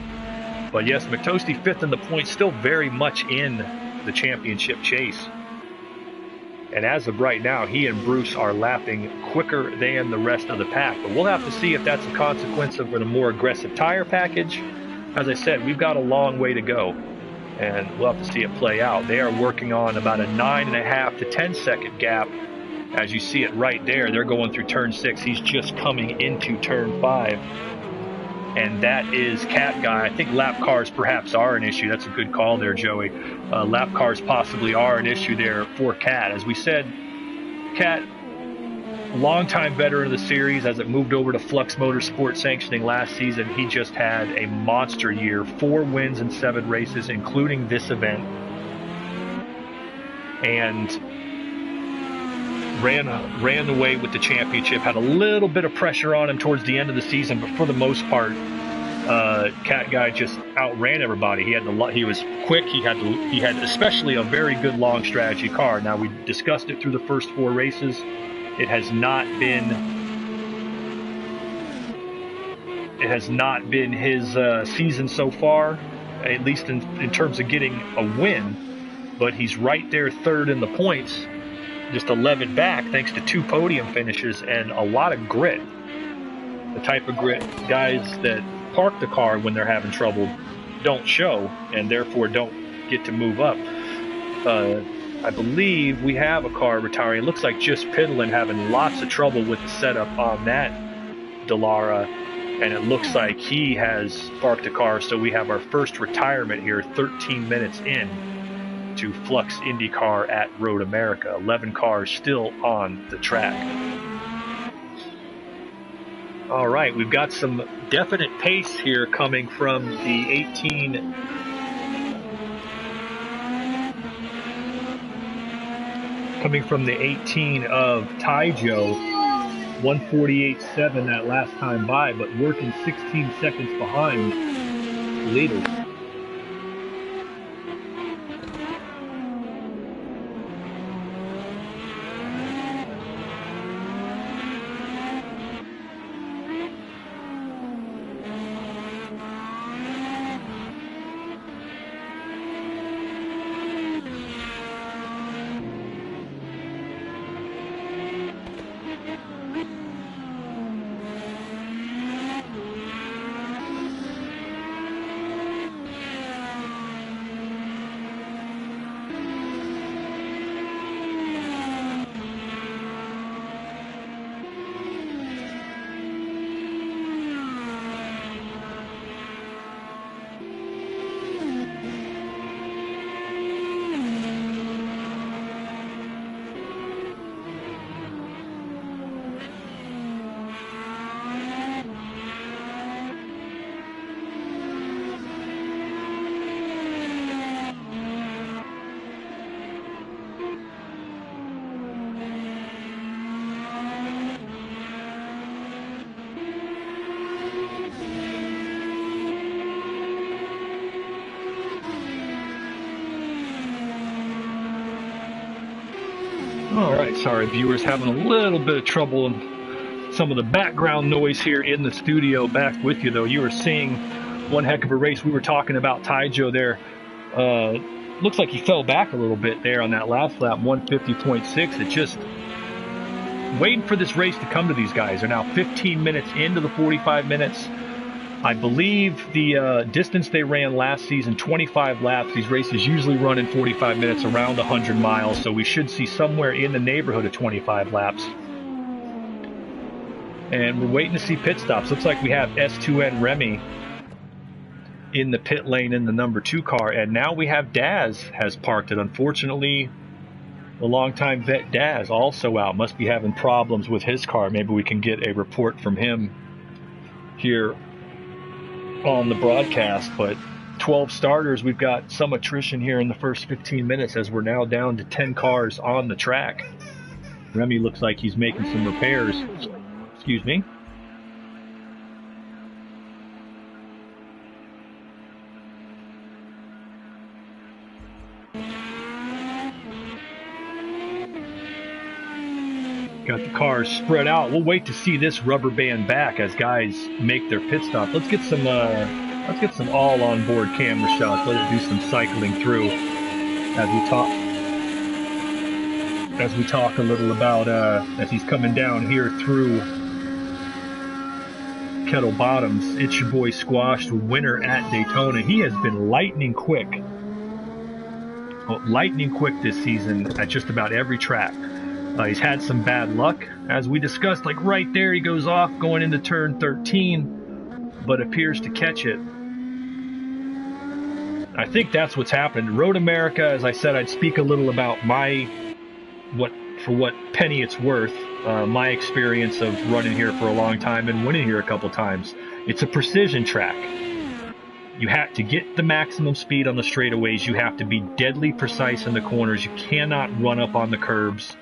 But yes, McToasty 5th in the points, still very much in the championship chase. And as of right now, he and Bruce are lapping quicker than the rest of the pack. But we'll have to see if that's a consequence of a more aggressive tire package. As I said, we've got a long way to go, and we'll have to see it play out. They are working on about a 9.5 to 10 second gap. As you see it right there, they're going through turn 6. He's just coming into turn 5. And that is Cat Guy. I think lap cars perhaps are an issue. That's a good call there, Joey. Lap cars possibly are an issue there for Cat. As we said, Cat, longtime veteran of the series, as it moved over to Flux Motorsport sanctioning last season, he just had a monster year. 4 wins in 7 races, including this event. And ran away with the championship. Had a little bit of pressure on him towards the end of the season, but for the most part, Cat Guy just outran everybody. He was quick. He had especially a very good long strategy car. Now, we discussed it through the first 4 races. It has not been his season so far, at least in terms of getting a win. But he's right there 3rd in the points. just 11 back thanks to 2 podium finishes and a lot of grit. The type of grit guys that park the car when they're having trouble don't show, and therefore don't get to move up. I believe we have a car retiring. It looks like just Piddlin having lots of trouble with the setup on that Dallara, and it looks like he has parked a car, so we have our first retirement here 13 minutes in to Flux IndyCar at Road America. 11 cars still on the track. All right, we've got some definite pace here coming from the 18 of Taijo. 148.7 that last time by, but working 16 seconds behind leaders. All right, sorry viewers, having a little bit of trouble and some of the background noise here in the studio. Back with you though. You were seeing one heck of a race. We were talking about Taijo there. Looks like he fell back a little bit there on that last lap, 150.6. It just waiting for this race to come to these guys. They're now 15 minutes into the 45 minutes. I believe the distance they ran last season, 25 laps. These races usually run in 45 minutes, around 100 miles, so we should see somewhere in the neighborhood of 25 laps. And we're waiting to see pit stops. Looks like we have S2N Remy in the pit lane in the number 2 car, and now we have Daz has parked it. Unfortunately, the longtime vet Daz also out. Must be having problems with his car. Maybe we can get a report from him here on the broadcast. But 12 starters, we've got some attrition here in the first 15 minutes as we're now down to 10 cars on the track. Remy looks like he's making some repairs. Excuse me. Got the cars spread out. We'll wait to see this rubber band back as guys make their pit stop. Let's get some all on board camera shots. Let it do some cycling through as we talk a little about as he's coming down here through Kettle Bottoms. It's your boy Squash, the winner at Daytona. He has been lightning quick this season at just about every track. He's had some bad luck, as we discussed, like right there he goes off going into turn 13, but appears to catch it. I think that's what's happened. Road America, as I said, I'd speak a little about for what penny it's worth, my experience of running here for a long time and winning here a couple times. It's a precision track. You have to get the maximum speed on the straightaways. You have to be deadly precise in the corners. You cannot run up on the curbs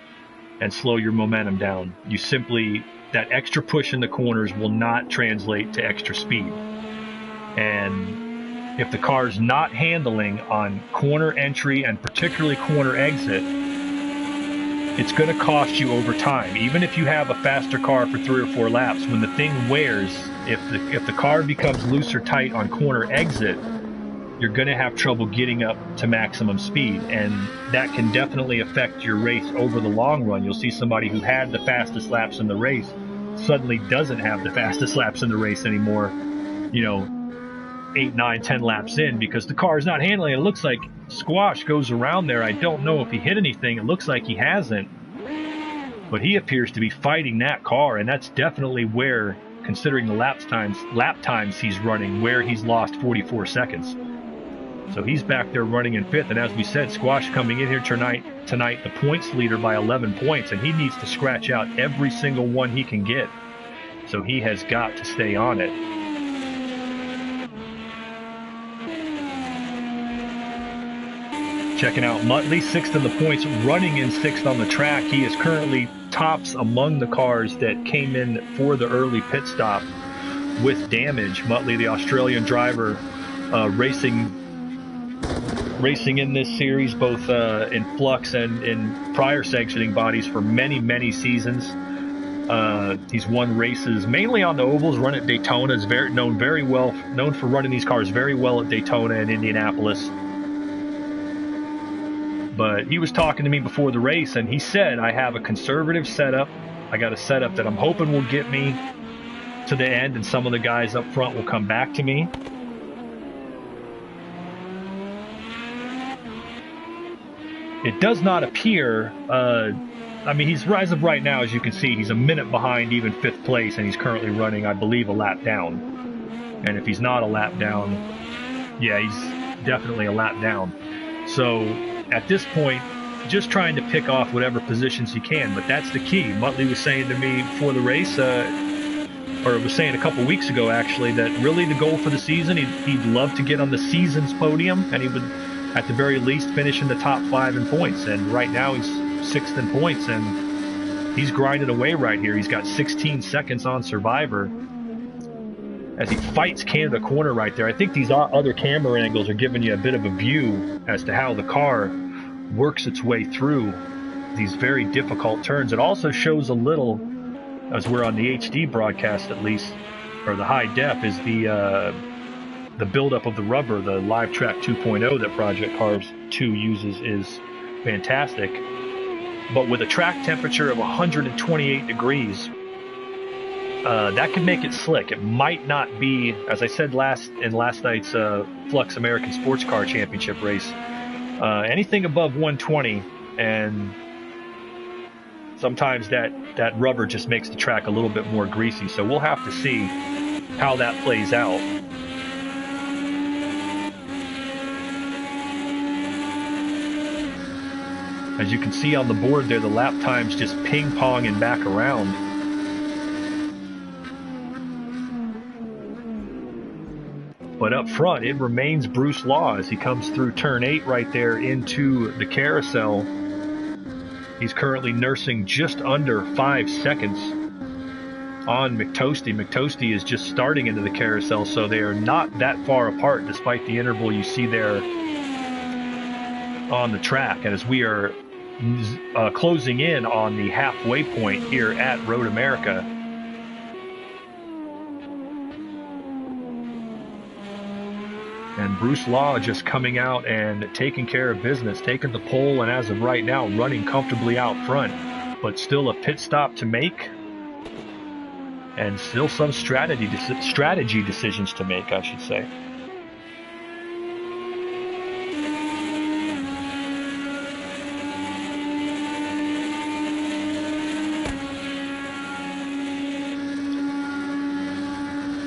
and slow your momentum down. You simply, that extra push in the corners will not translate to extra speed. And if the car's not handling on corner entry and particularly corner exit, it's going to cost you over time. Even if you have a faster car for 3 or 4 laps, when the thing wears, if the car becomes loose or tight on corner exit, you're going to have trouble getting up to maximum speed, and that can definitely affect your race over the long run. You'll see somebody who had the fastest laps in the race suddenly doesn't have the fastest laps in the race anymore, 8, 9, 10 laps in, because the car is not handling it. It looks like Squash goes around there. I don't know if he hit anything. It looks like he hasn't, but he appears to be fighting that car, and that's definitely where, considering the lap times he's running, where he's lost 44 seconds. So he's back there running in 5th, and as we said, Squash coming in here tonight, the points leader by 11 points, and he needs to scratch out every single one he can get. So he has got to stay on it. Checking out Muttley, 6th in the points, running in 6th on the track. He is currently tops among the cars that came in for the early pit stop with damage. Muttley, the Australian driver, racing in this series, both in Flux and in prior sanctioning bodies for many, many seasons. He's won races mainly on the ovals, run at Daytona, is known for running these cars very well at Daytona and Indianapolis. But he was talking to me before the race, and he said, I have a conservative setup. I got a setup that I'm hoping will get me to the end, and some of the guys up front will come back to me. It does not appear, he's as of right now, as you can see, he's a minute behind even 5th place, and he's currently running, I believe, a lap down. And if he's not a lap down, yeah, he's definitely a lap down. So at this point, just trying to pick off whatever positions he can, but that's the key. Muttley was saying to me before the race, or was saying a couple weeks ago actually, that really the goal for the season, he'd love to get on the season's podium, and he would at the very least finish in the top 5 in points. And right now he's 6th in points, and he's grinding away right here. He's got 16 seconds on Survivor as he fights Canada corner right there. I think these other camera angles are giving you a bit of a view as to how the car works its way through these very difficult turns. It also shows a little, as we're on the HD broadcast at least, or the high def, is the buildup of the rubber. The Live Track 2.0 that Project Cars 2 uses is fantastic. But with a track temperature of 128 degrees, that can make it slick. It might not be, as I said in last night's Flux American Sports Car Championship race, anything above 120, and sometimes that rubber just makes the track a little bit more greasy. So we'll have to see how that plays out. As you can see on the board there, the lap times just ping-ponging back around. But up front, it remains Bruce Law as he comes through turn 8 right there into the carousel. He's currently nursing just under 5 seconds on McToasty. McToasty is just starting into the carousel, so they are not that far apart despite the interval you see there on the track. And as we are closing in on the halfway point here at Road America, and Bruce Law just coming out and taking care of business, taking the pole, and as of right now running comfortably out front, but still a pit stop to make and still some strategy decisions to make, I should say.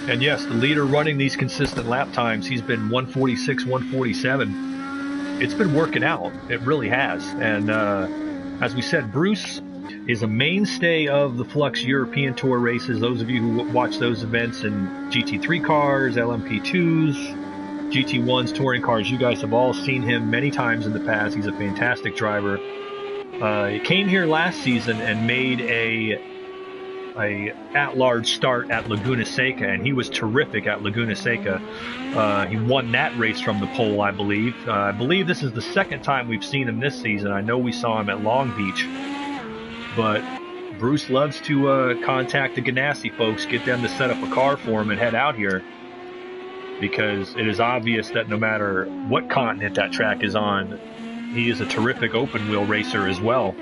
And yes, the leader running these consistent lap times, he's been 146, 147. It's been working out. It really has. And as we said, Bruce is a mainstay of the Flux European Tour races. Those of you who watch those events in GT3 cars, LMP2s, GT1s, touring cars, you guys have all seen him many times in the past. He's a fantastic driver. He came here last season and made a at-large start at Laguna Seca, and he was terrific at Laguna Seca. He won that race from the pole, I believe. I believe this is the second time we've seen him this season. I know we saw him at Long Beach, but Bruce loves to contact the Ganassi folks, get them to set up a car for him and head out here. because it is obvious that no matter what continent that track is on, he is a terrific open wheel racer as well.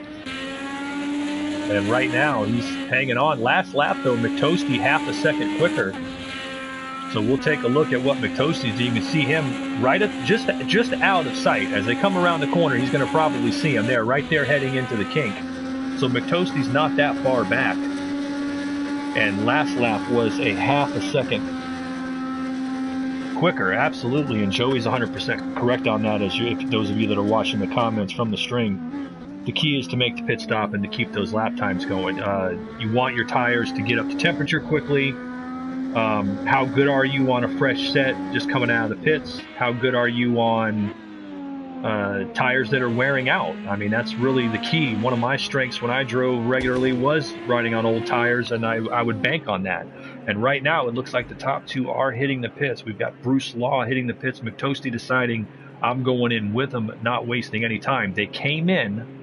And right now he's hanging on. Last lap though, McToasty half a second quicker. So we'll take a look at what McToasty's doing. You can see him right at just out of sight. As they come around the corner, he's going to probably see him there, right there heading into the kink. So McToasty's not that far back. And last lap was a half a second quicker, absolutely. And Joey's 100% correct on that, if those of you that are watching the comments from the string. The key is to make the pit stop and to keep those lap times going. You want your tires to get up to temperature quickly. How good are you on a fresh set just coming out of the pits? How good are you on tires that are wearing out? I mean, that's really the key. One of my strengths when I drove regularly was riding on old tires, and I would bank on that. And right now it looks like the top two are hitting the pits. We've got Bruce Law hitting the pits, McToasty deciding I'm going in with him, not wasting any time. They came in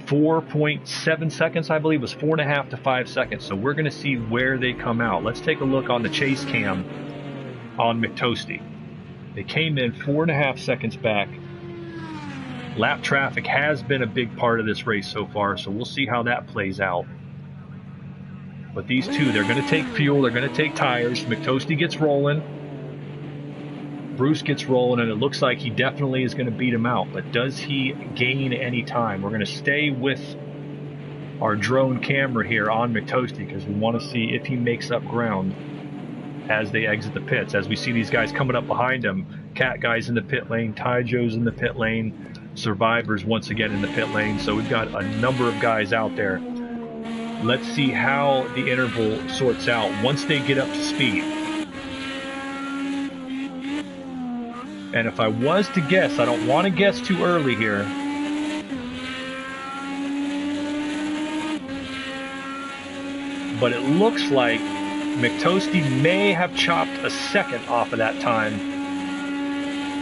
4.7 seconds, I believe. It was 4.5 to 5 seconds. So we're going to see where they come out. Let's take a look on the chase cam on McToasty. They came in 4.5 seconds back. Lap traffic has been a big part of this race so far, so we'll see how that plays out. But these two, they're going to take fuel, they're going to take tires. McToasty gets rolling. Bruce gets rolling, and it looks like he definitely is going to beat him out. But does he gain any time? We're going to stay with our drone camera here on McToasty because we want to see if he makes up ground as they exit the pits. As we see these guys coming up behind him, Cat Guy's in the pit lane, Ty Joe's in the pit lane, Survivor's once again in the pit lane. So we've got a number of guys out there. Let's see how the interval sorts out once they get up to speed. And if I was to guess, I don't want to guess too early here. But it looks like McToasty may have chopped a second off of that time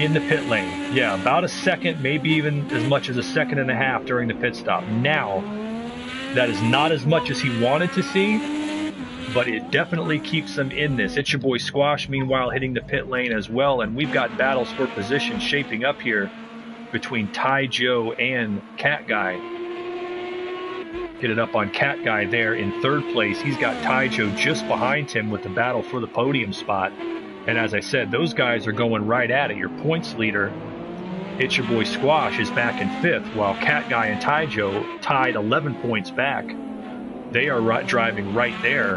in the pit lane. Yeah, about a second, maybe even as much as a second and a half during the pit stop. Now, that is not as much as he wanted to see, but it definitely keeps them in this. It's your boy Squash, meanwhile, hitting the pit lane as well, and we've got battles for position shaping up here between Ty Joe and Cat Guy. Get it up on Cat Guy there in third place. He's got Ty Joe just behind him with the battle for the podium spot. And as I said, those guys are going right at it. Your points leader, It's Your Boy Squash, is back in fifth, while Cat Guy and Ty Joe tied 11 points back. They are driving right there,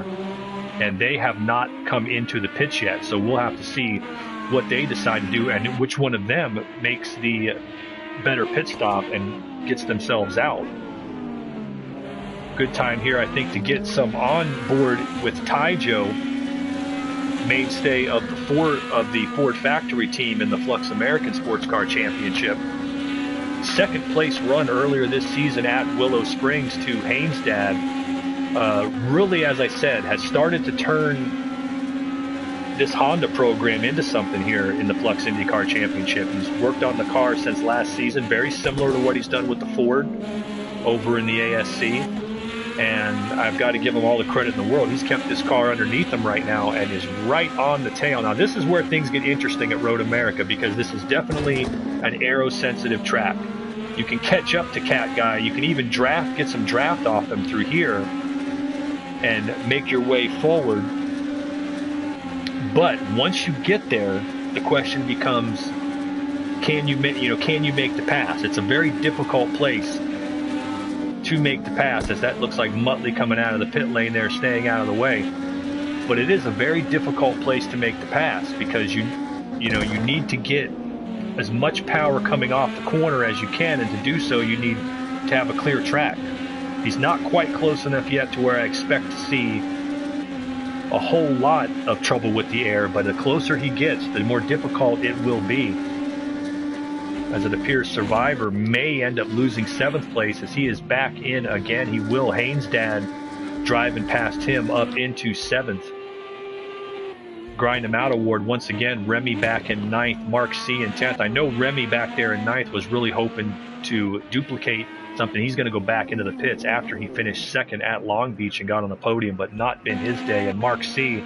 and they have not come into the pits yet. So we'll have to see what they decide to do and which one of them makes the better pit stop and gets themselves out. Good time here, I think, to get some on board with Ty Joe, mainstay of the Ford factory team in the Flux American Sports Car Championship. Second place run earlier this season at Willow Springs to Haynesdad. Really, as I said, has started to turn this Honda program into something here in the Flux IndyCar Championship. He's worked on the car since last season, very similar to what he's done with the Ford over in the ASC. And I've got to give him all the credit in the world. He's kept this car underneath him right now and is right on the tail. Now, this is where things get interesting at Road America, because this is definitely an aero-sensitive track. You can catch up to Cat Guy. You can even get some draft off him through here and make your way forward. But once you get there, the question becomes, can you make the pass? It's a very difficult place to make the pass, as that looks like Muttley coming out of the pit lane there, staying out of the way. But it is a very difficult place to make the pass, because you need to get as much power coming off the corner as you can, and to do so you need to have a clear track. He's not quite close enough yet to where I expect to see a whole lot of trouble with the air, but the closer he gets, the more difficult it will be. As it appears, Survivor may end up losing 7th place as he is back in again. He will. Haynesdad driving past him up into 7th. Grind him out award once again. Remy back in 9th, Mark C in 10th. I know Remy back there in 9th was really hoping to duplicate something. He's going to go back into the pits after he finished 2nd at Long Beach and got on the podium, but not been his day. And Mark C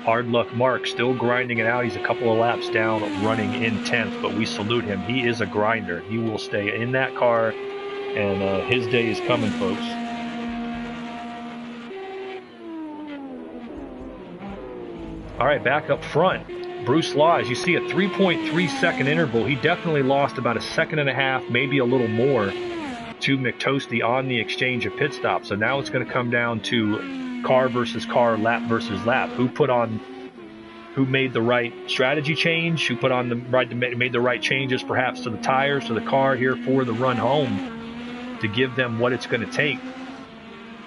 Hard Luck Mark still grinding it out. He's a couple of laps down, running in 10th, but we salute him. He is a grinder. He will stay in that car, and his day is coming, folks. All right, back up front, Bruce Law, as you see, a 3.3 second interval. He definitely lost about a second and a half, maybe a little more, to McToasty on the exchange of pit stops. So now it's going to come down to car versus car, lap versus lap. Who made the right strategy change? Who made the right changes, perhaps to the tires, to the car here for the run home, to give them what it's going to take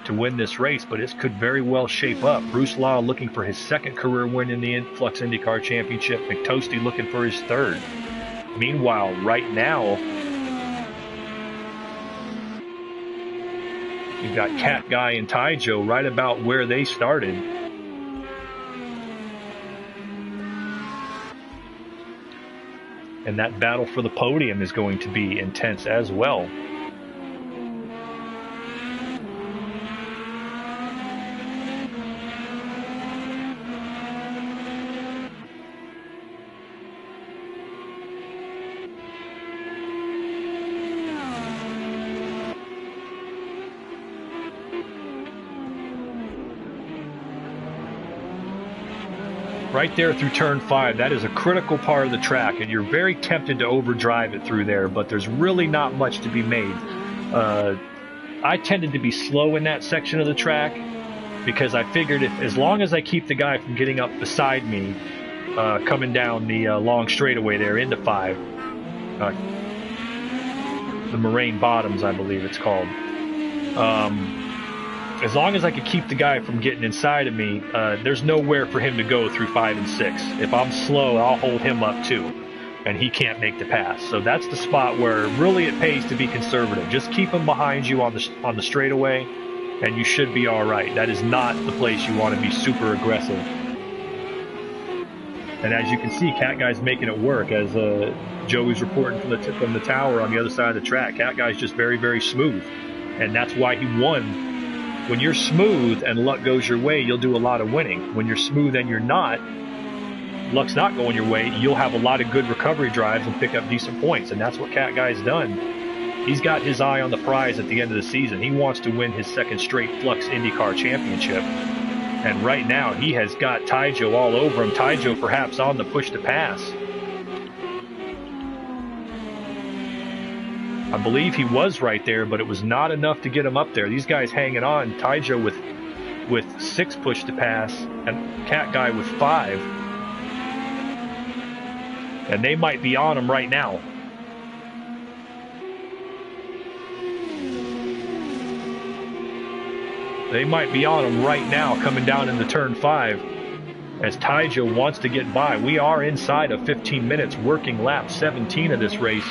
to win this race? But it could very well shape up. Bruce Law looking for his second career win in the Flux IndyCar Championship. McToasty looking for his third. Meanwhile, right now, you've got Cat Guy and Ty Joe right about where they started. And that battle for the podium is going to be intense as well. Right there through turn 5, that is a critical part of the track, and you're very tempted to overdrive it through there, but there's really not much to be made. I tended to be slow in that section of the track because I figured as long as I keep the guy from getting up beside me, coming down the long straightaway there into 5, the Moraine Bottoms, I believe it's called. As long as I could keep the guy from getting inside of me, there's nowhere for him to go through 5 and 6. If I'm slow, I'll hold him up too, and he can't make the pass. So that's the spot where really it pays to be conservative. Just keep him behind you on the straightaway, and you should be all right. That is not the place you want to be super aggressive. And as you can see, Cat Guy's making it work. As Joey's reporting from the tower on the other side of the track, Cat Guy's just very, very smooth, and that's why he won. When you're smooth and luck goes your way, you'll do a lot of winning. When you're smooth and you're not, luck's not going your way, you'll have a lot of good recovery drives and pick up decent points. And that's what Cat Guy's done. He's got his eye on the prize at the end of the season. He wants to win his second straight Flux IndyCar Championship. And right now, he has got Ty Joe all over him. Ty Joe perhaps on the push to pass. I believe he was right there, but it was not enough to get him up there. These guys hanging on. Ty Joe with 6 push to pass, and Cat Guy with 5. And they might be on him right now. They might be on him right now coming down into turn 5 as Ty Joe wants to get by. We are inside of 15 minutes, working lap 17 of this race.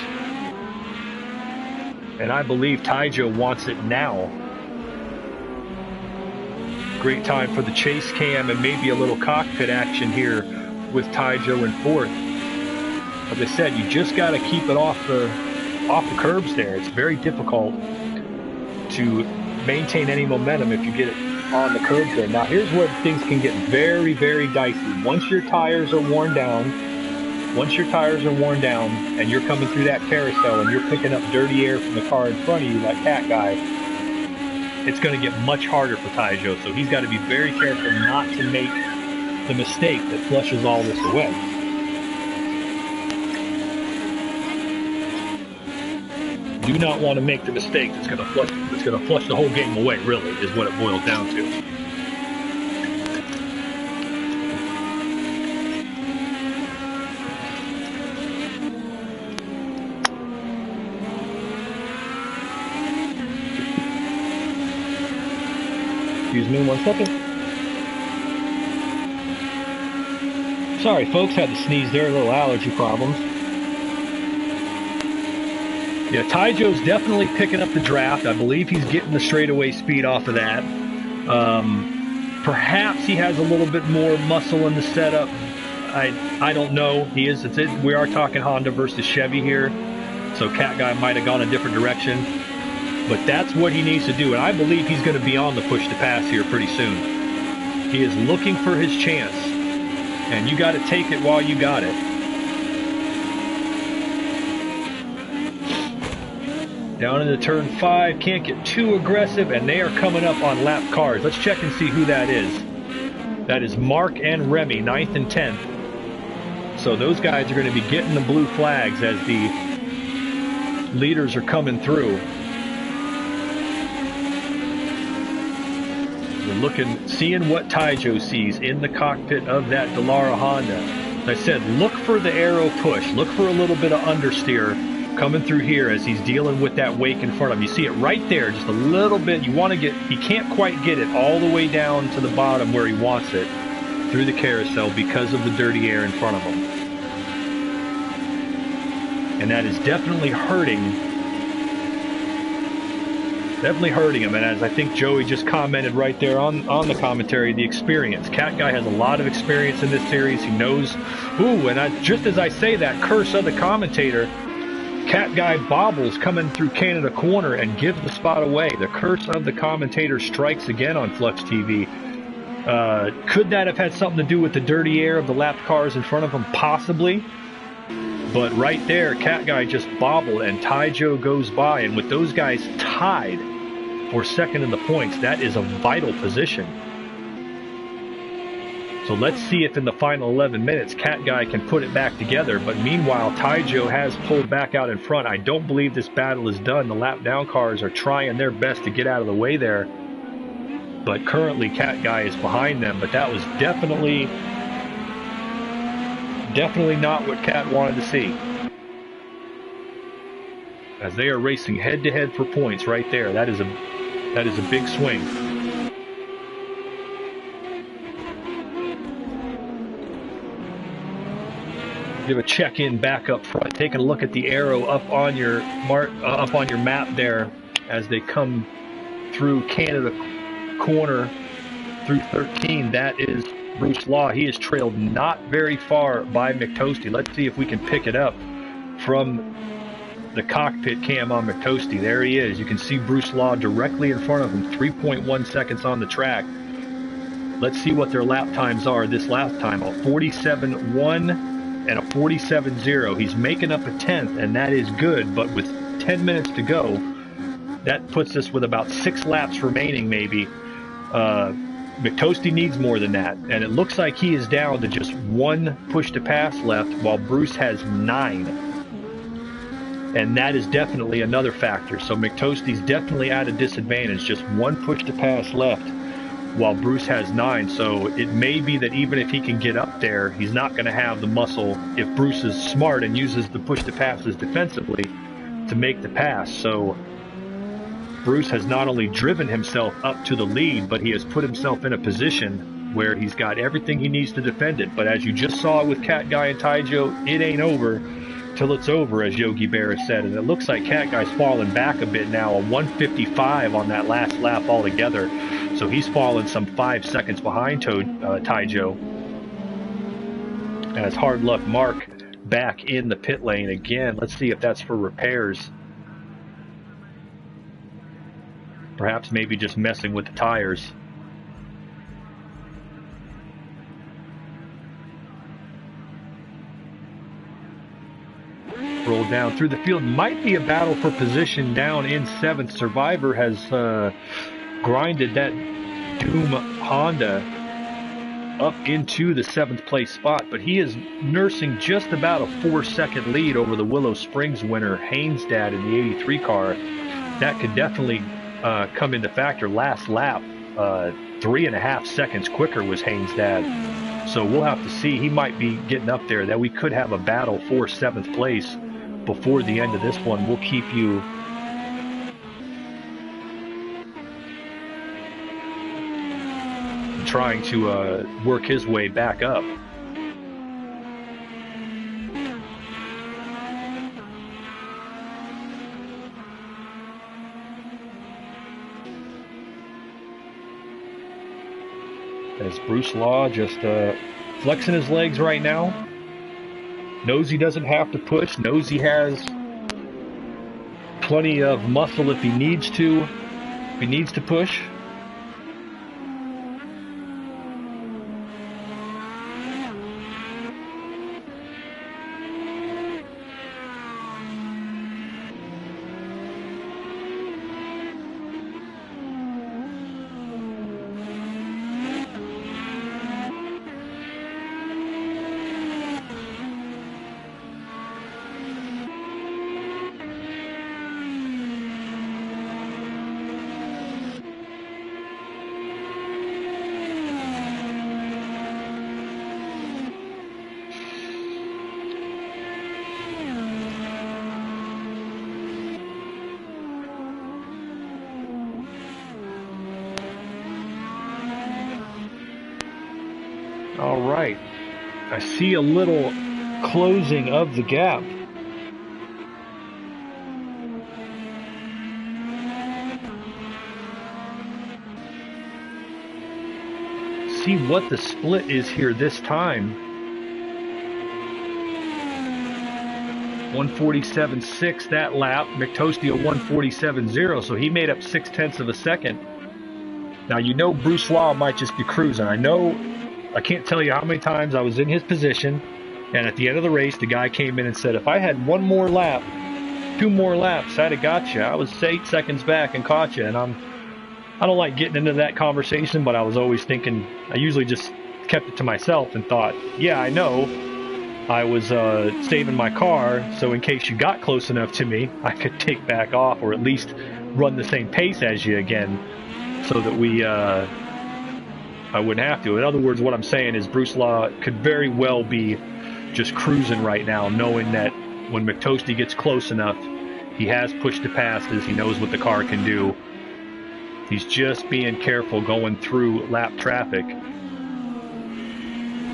And I believe Ty Joe wants it now. Great time for the chase cam and maybe a little cockpit action here with Ty Joe in 4th. As I said, you just got to keep it off the curbs there. It's very difficult to maintain any momentum if you get it on the curbs there. Now here's where things can get very, very dicey. Once your tires are worn down and you're coming through that carousel and you're picking up dirty air from the car in front of you, that Cat Guy, it's going to get much harder for Ty Joe. So he's got to be very careful not to make the mistake that flushes all this away. Do not want to make the mistake that's going to flush the whole game away, really, is what it boils down to. Excuse me 1 second. Sorry folks, had to sneeze there, a little allergy problems. Yeah, Ty Joe's definitely picking up the draft. I believe he's getting the straightaway speed off of that. Perhaps he has a little bit more muscle in the setup. I don't know. We are talking Honda versus Chevy here, so Cat Guy might have gone a different direction. But that's what he needs to do, and I believe he's going to be on the push to pass here pretty soon. He is looking for his chance And you got to take it while you got it. Down into turn 5, can't get too aggressive, and they are coming up on lap cars. Let's check and see who that is. That is Mark and Remy, 9th and 10th. So those guys are going to be getting the blue flags as the leaders are coming through. We're looking, seeing what Taijo sees in the cockpit of that Dallara Honda. As I said, look for the aero push. Look for a little bit of understeer coming through here as he's dealing with that wake in front of him. You see it right there, just a little bit. You want to get, he can't quite get it all the way down to the bottom where he wants it through the carousel because of the dirty air in front of him. And that is definitely hurting him. And as I think Joey just commented right there on the commentary, the experience. Cat Guy has a lot of experience in this series. He knows, just as I say that, curse of the commentator, Cat Guy bobbles coming through Canada corner and gives the spot away. The curse of the commentator strikes again on Flux TV. Could that have had something to do with the dirty air of the lapped cars in front of him? Possibly. But right there, Cat Guy just bobbled and Taijo goes by. And with those guys tied for second in the points, that is a vital position. So let's see if in the final 11 minutes, Cat Guy can put it back together. But meanwhile, Taijo has pulled back out in front. I don't believe this battle is done. The lap down cars are trying their best to get out of the way there. But currently, Cat Guy is behind them. But that was definitely not what Cat wanted to see. As they are racing head-to-head for points right there. That is a big swing. Give a check-in back up front, taking a look at the arrow up on your map there as they come through Canada corner through 13. That is Bruce Law. He is trailed not very far by McToasty. Let's see if we can pick it up from the cockpit cam on McToasty. There he is. You can see Bruce Law directly in front of him, 3.1 seconds on the track. Let's see what their lap times are this last time. A 47.1 and a 47.0. He's making up a 10th, and that is good, but with 10 minutes to go, that puts us with about 6 laps remaining maybe. McToasty needs more than that, and it looks like he is down to just 1 push to pass left while Bruce has 9. And that is definitely another factor. So McToasty's definitely at a disadvantage, just 1 push to pass left while Bruce has 9. So it may be that even if he can get up there, he's not going to have the muscle if Bruce is smart and uses the push to passes defensively to make the pass. So Bruce has not only driven himself up to the lead, but he has put himself in a position where he's got everything he needs to defend it. But as you just saw with Cat Guy and Taijo, it ain't over till it's over, as Yogi Berra said. And it looks like Cat Guy's fallen back a bit now, a 155 on that last lap altogether. So he's fallen some 5 seconds behind Taijo. As hard luck Mark back in the pit lane again. Let's see if that's for repairs. Perhaps maybe just messing with the tires. Roll down through the field. Might be a battle for position down in 7th. Survivor has grinded that Doom Honda up into the 7th place spot, but he is nursing just about a 4-second lead over the Willow Springs winner Hainsdad in the 83 car. That could definitely come into factor. Last lap, 3.5 seconds quicker was Hainsdad. So we'll have to see. He might be getting up there. That we could have a battle for 7th place before the end of this one. We'll keep you trying to work his way back up. As Bruce Law just flexing his legs right now. Knows he doesn't have to push. Knows he has plenty of muscle if he needs to. If he needs to push. All right. I see a little closing of the gap. See what the split is here this time. 147.6 that lap. McToasty a 147.0, so he made up 0.6 of a second. Now, you know Bruce Law might just be cruising. I can't tell you how many times I was in his position, and at the end of the race, the guy came in and said, if I had one more lap, 2 more laps, I'd have got you. I was 8 seconds back and caught you, and I don't like getting into that conversation, but I was always thinking, I usually just kept it to myself and thought, yeah, I know I was saving my car, so in case you got close enough to me, I could take back off or at least run the same pace as you again so that I wouldn't have to. In other words, what I'm saying is Bruce Law could very well be just cruising right now, knowing that when McToasty gets close enough, he has pushed the passes, he knows what the car can do. He's just being careful going through lap traffic.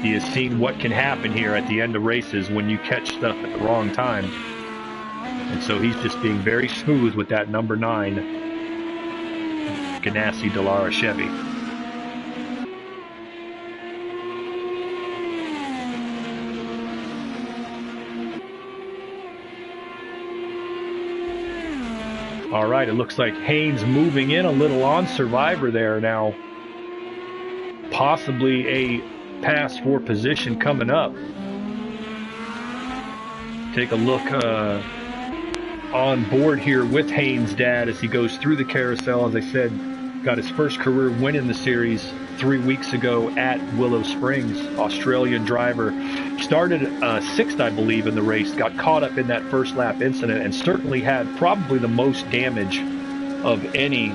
He has seen what can happen here at the end of races when you catch stuff at the wrong time. And so he's just being very smooth with that number 9 Ganassi Dallara Chevy. All right, it looks like Haynes moving in a little on Survivor there now. Possibly a pass for position coming up. Take a look on board here with Haynes' dad as he goes through the carousel. As I said, got his first career win in the series 3 weeks ago at Willow Springs. Australian driver. Started 6th, I believe, in the race. Got caught up in that first lap incident and certainly had probably the most damage of any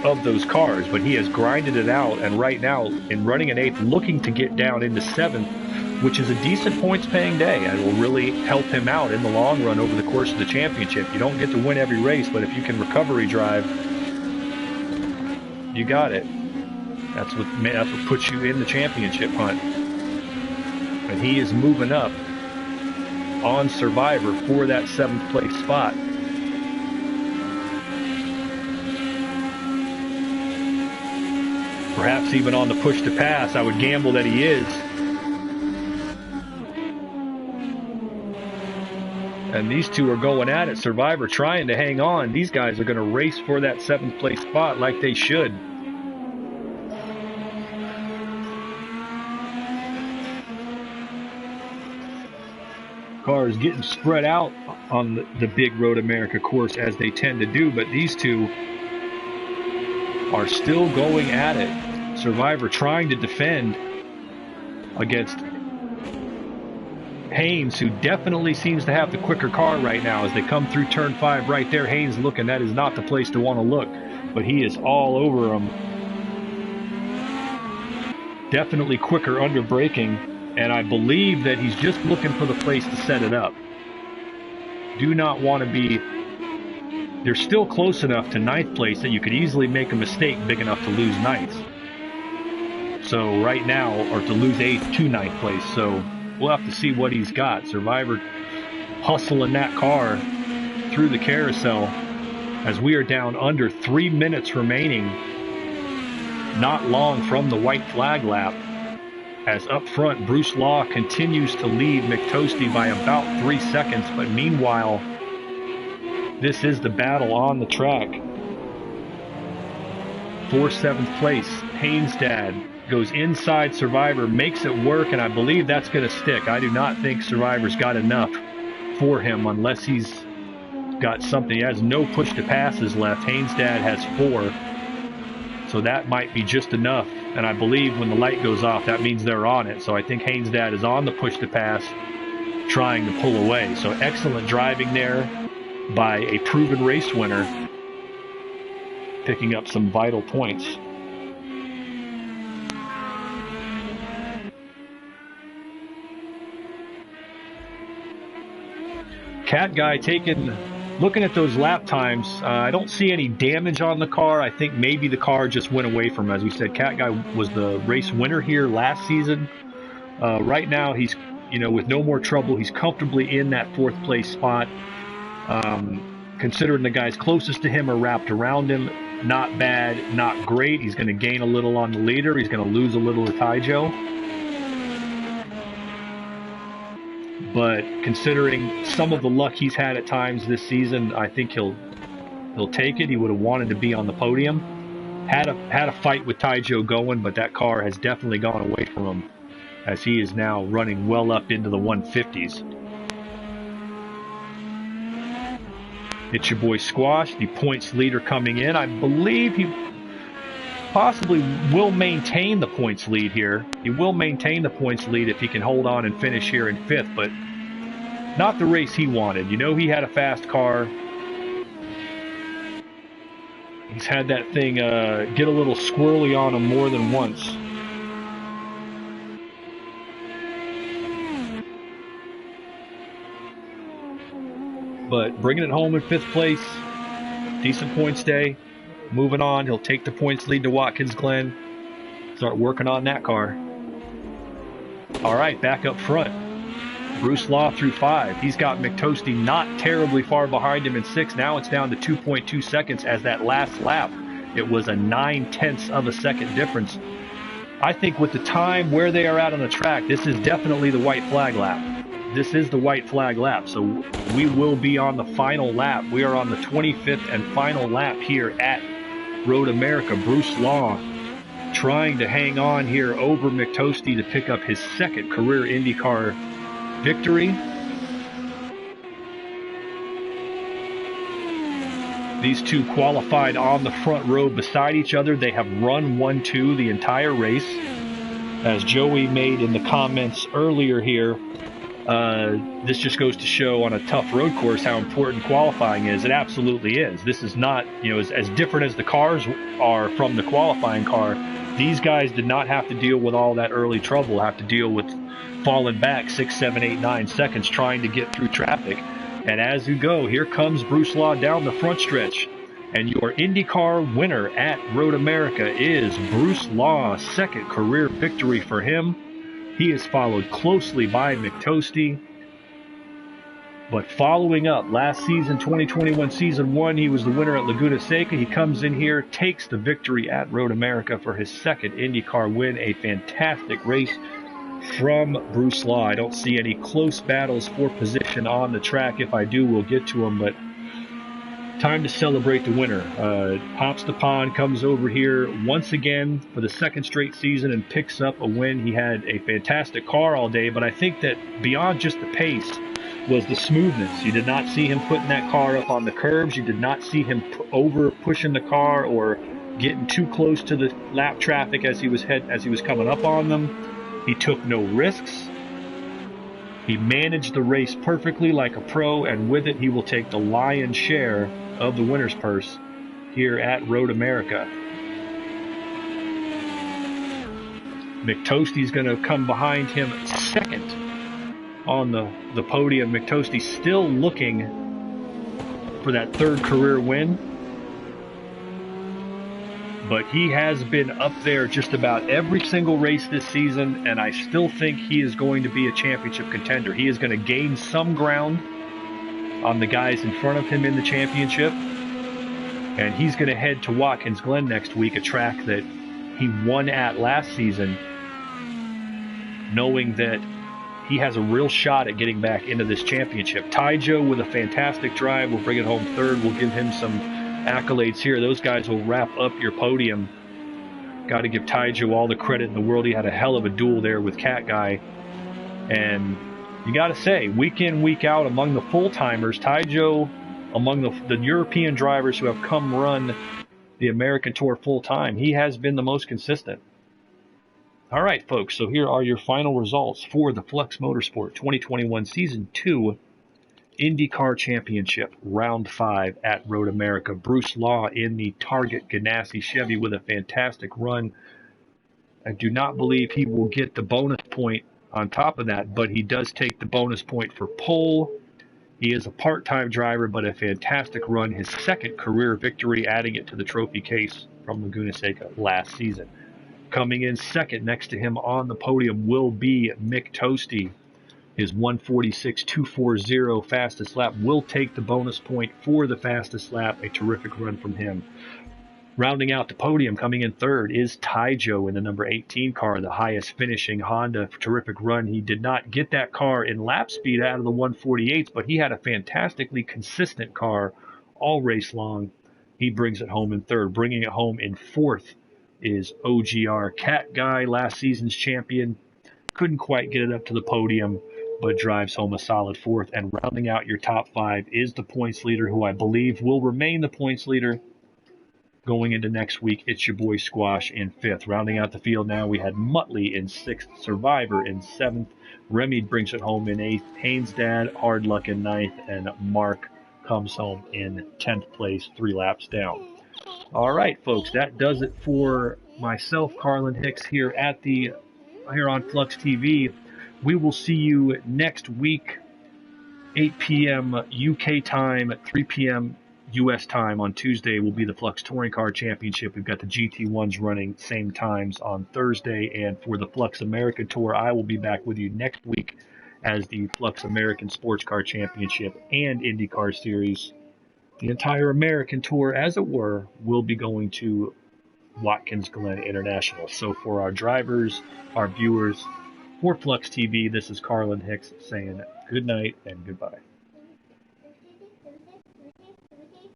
of those cars. But he has grinded it out, and right now, in running an 8th, looking to get down into 7th, which is a decent points-paying day, and will really help him out in the long run over the course of the championship. You don't get to win every race, but if you can recovery drive, you got it. That's what puts you in the championship hunt. And he is moving up on Survivor for that 7th place spot. Perhaps even on the push to pass. I would gamble that he is. And these two are going at it. Survivor trying to hang on. These guys are going to race for that 7th place spot like they should. Cars getting spread out on the big Road America course as they tend to do, but these two are still going at it. Survivor trying to defend against Haynes, who definitely seems to have the quicker car right now as they come through turn 5 right there. Haynes looking, that is not the place to want to look, but he is all over him. Definitely quicker under braking, and I believe that he's just looking for the place to set it up. Do not want to be... They're still close enough to 9th place that you could easily make a mistake big enough to lose 9th. So right now, or to lose 8th to 9th place. So we'll have to see what he's got. Survivor hustling that car through the carousel as we are down under 3 minutes remaining. Not long from the white flag lap. As up front, Bruce Law continues to lead McToasty by about 3 seconds. But meanwhile, this is the battle on the track. For 7th place, Haynes' dad goes inside Survivor, makes it work, and I believe that's going to stick. I do not think Survivor's got enough for him unless he's got something. He has no push to passes left. Haynes' dad has 4. So that might be just enough. And I believe when the light goes off, that means they're on it. So I think Haynes' dad is on the push to pass, trying to pull away. So excellent driving there by a proven race winner, picking up some vital points. Cat Guy taking looking at those lap times, I don't see any damage on the car. I think maybe the car just went away from him. As we said, Cat Guy was the race winner here last season. Right now, he's, with no more trouble, he's comfortably in that 4th place spot. Considering the guys closest to him are wrapped around him, not bad, not great. He's going to gain a little on the leader. He's going to lose a little to Taijo. But considering some of the luck he's had at times this season, I think he'll take it. He would have wanted to be on the podium. Had a fight with Taijo going, but that car has definitely gone away from him, as he is now running well up into the 150s. It's your boy Squash, the points leader, coming in. I believe he possibly will maintain the points lead here. He will maintain the points lead if he can hold on and finish here in 5th, but not the race he wanted. He had a fast car. He's had that thing get a little squirrely on him more than once. But bringing it home in 5th place, decent points day. Moving on, he'll take the points lead to Watkins Glen. Start working on that car. All right, back up front. Bruce Law through 5. He's got McToasty not terribly far behind him in 6. Now it's down to 2.2 seconds as that last lap. It was a 9/10 of a second difference. I think with the time where they are at on the track, this is definitely the white flag lap. This is the white flag lap, so we will be on the final lap. We are on the 25th and final lap here at Road America. Bruce Law trying to hang on here over McToasty to pick up his 2nd career IndyCar victory. These two qualified on the front row beside each other. They have run 1-2 the entire race. As Joey made in the comments earlier here, this just goes to show on a tough road course how important qualifying is. It absolutely is. This is not, as different as the cars are from the qualifying car. These guys did not have to deal with all that early trouble, have to deal with falling back 6, 7, 8, 9 seconds trying to get through traffic. And as you go, here comes Bruce Law down the front stretch. And your IndyCar winner at Road America is Bruce Law. 2nd career victory for him. He is followed closely by McToasty. But following up last season, 2021 Season 1, he was the winner at Laguna Seca. He comes in here, takes the victory at Road America for his 2nd IndyCar win. A fantastic race from Bruce Law. I don't see any close battles for position on the track. If I do, we'll get to them. But time to celebrate the winner. Hops the pond, comes over here once again for the 2nd straight season and picks up a win. He had a fantastic car all day, but I think that beyond just the pace was the smoothness. You did not see him putting that car up on the curbs. You did not see him over pushing the car or getting too close to the lap traffic as he was coming up on them. He took no risks. He managed the race perfectly like a pro, and with it he will take the lion's share of the winner's purse here at Road America. McToasty's going to come behind him 2nd on the podium. McToasty still looking for that 3rd career win, but he has been up there just about every single race this season, and I still think he is going to be a championship contender. He is going to gain some ground on the guys in front of him in the championship, and he's going to head to Watkins Glen next week, a track that he won at last season, knowing that he has a real shot at getting back into this championship. Taijo with a fantastic drive will bring it home 3rd. We'll give him some accolades here. Those guys will wrap up your podium. Got to give Taijo all the credit in the world. He had a hell of a duel there with Cat Guy, and you got to say, week in, week out, among the full-timers, Taijo, among the European drivers who have come run the American Tour full-time, he has been the most consistent. All right, folks, so here are your final results for the Flux Motorsport 2021 Season 2 IndyCar Championship, Round 5 at Road America. Bruce Law in the Target Ganassi Chevy with a fantastic run. I do not believe he will get the bonus point on top of that, but he does take the bonus point for pole He is a part-time driver, but a fantastic run. His second career victory, adding it to the trophy case from Laguna Seca last season. Coming in second next to him on the podium will be Mick Toasty. His 1:46.240 fastest lap will take the bonus point for the fastest lap. A terrific run from him. Rounding out the podium, coming in third, is Taijo in the number 18 car, the highest finishing Honda. Terrific run. He did not get that car in lap speed out of the 148s, but he had a fantastically consistent car all race long. He brings it home in third. Bringing it home in fourth is OGR Cat Guy, last season's champion. Couldn't quite get it up to the podium, but drives home a solid fourth. And rounding out your top five is the points leader, who I believe will remain the points leader going into next week. It's your boy Squash in fifth. Rounding out the field now, we had Muttley in sixth, Survivor in seventh, Remy brings it home in eighth, Haynes' dad, Hard Luck in ninth, and Mark comes home in 10th place, 3 laps down. All right, folks, that does it for myself, Carlin Hicks, here on Flux TV. We will see you next week, 8 p.m. UK time, 3 p.m. U.S. time on Tuesday will be the Flux Touring Car Championship. We've got the GT1s running same times on Thursday. And for the Flux America Tour, I will be back with you next week as the Flux American Sports Car Championship and IndyCar Series. The entire American Tour, as it were, will be going to Watkins Glen International. So for our drivers, our viewers, for Flux TV, this is Carlin Hicks saying good night and goodbye.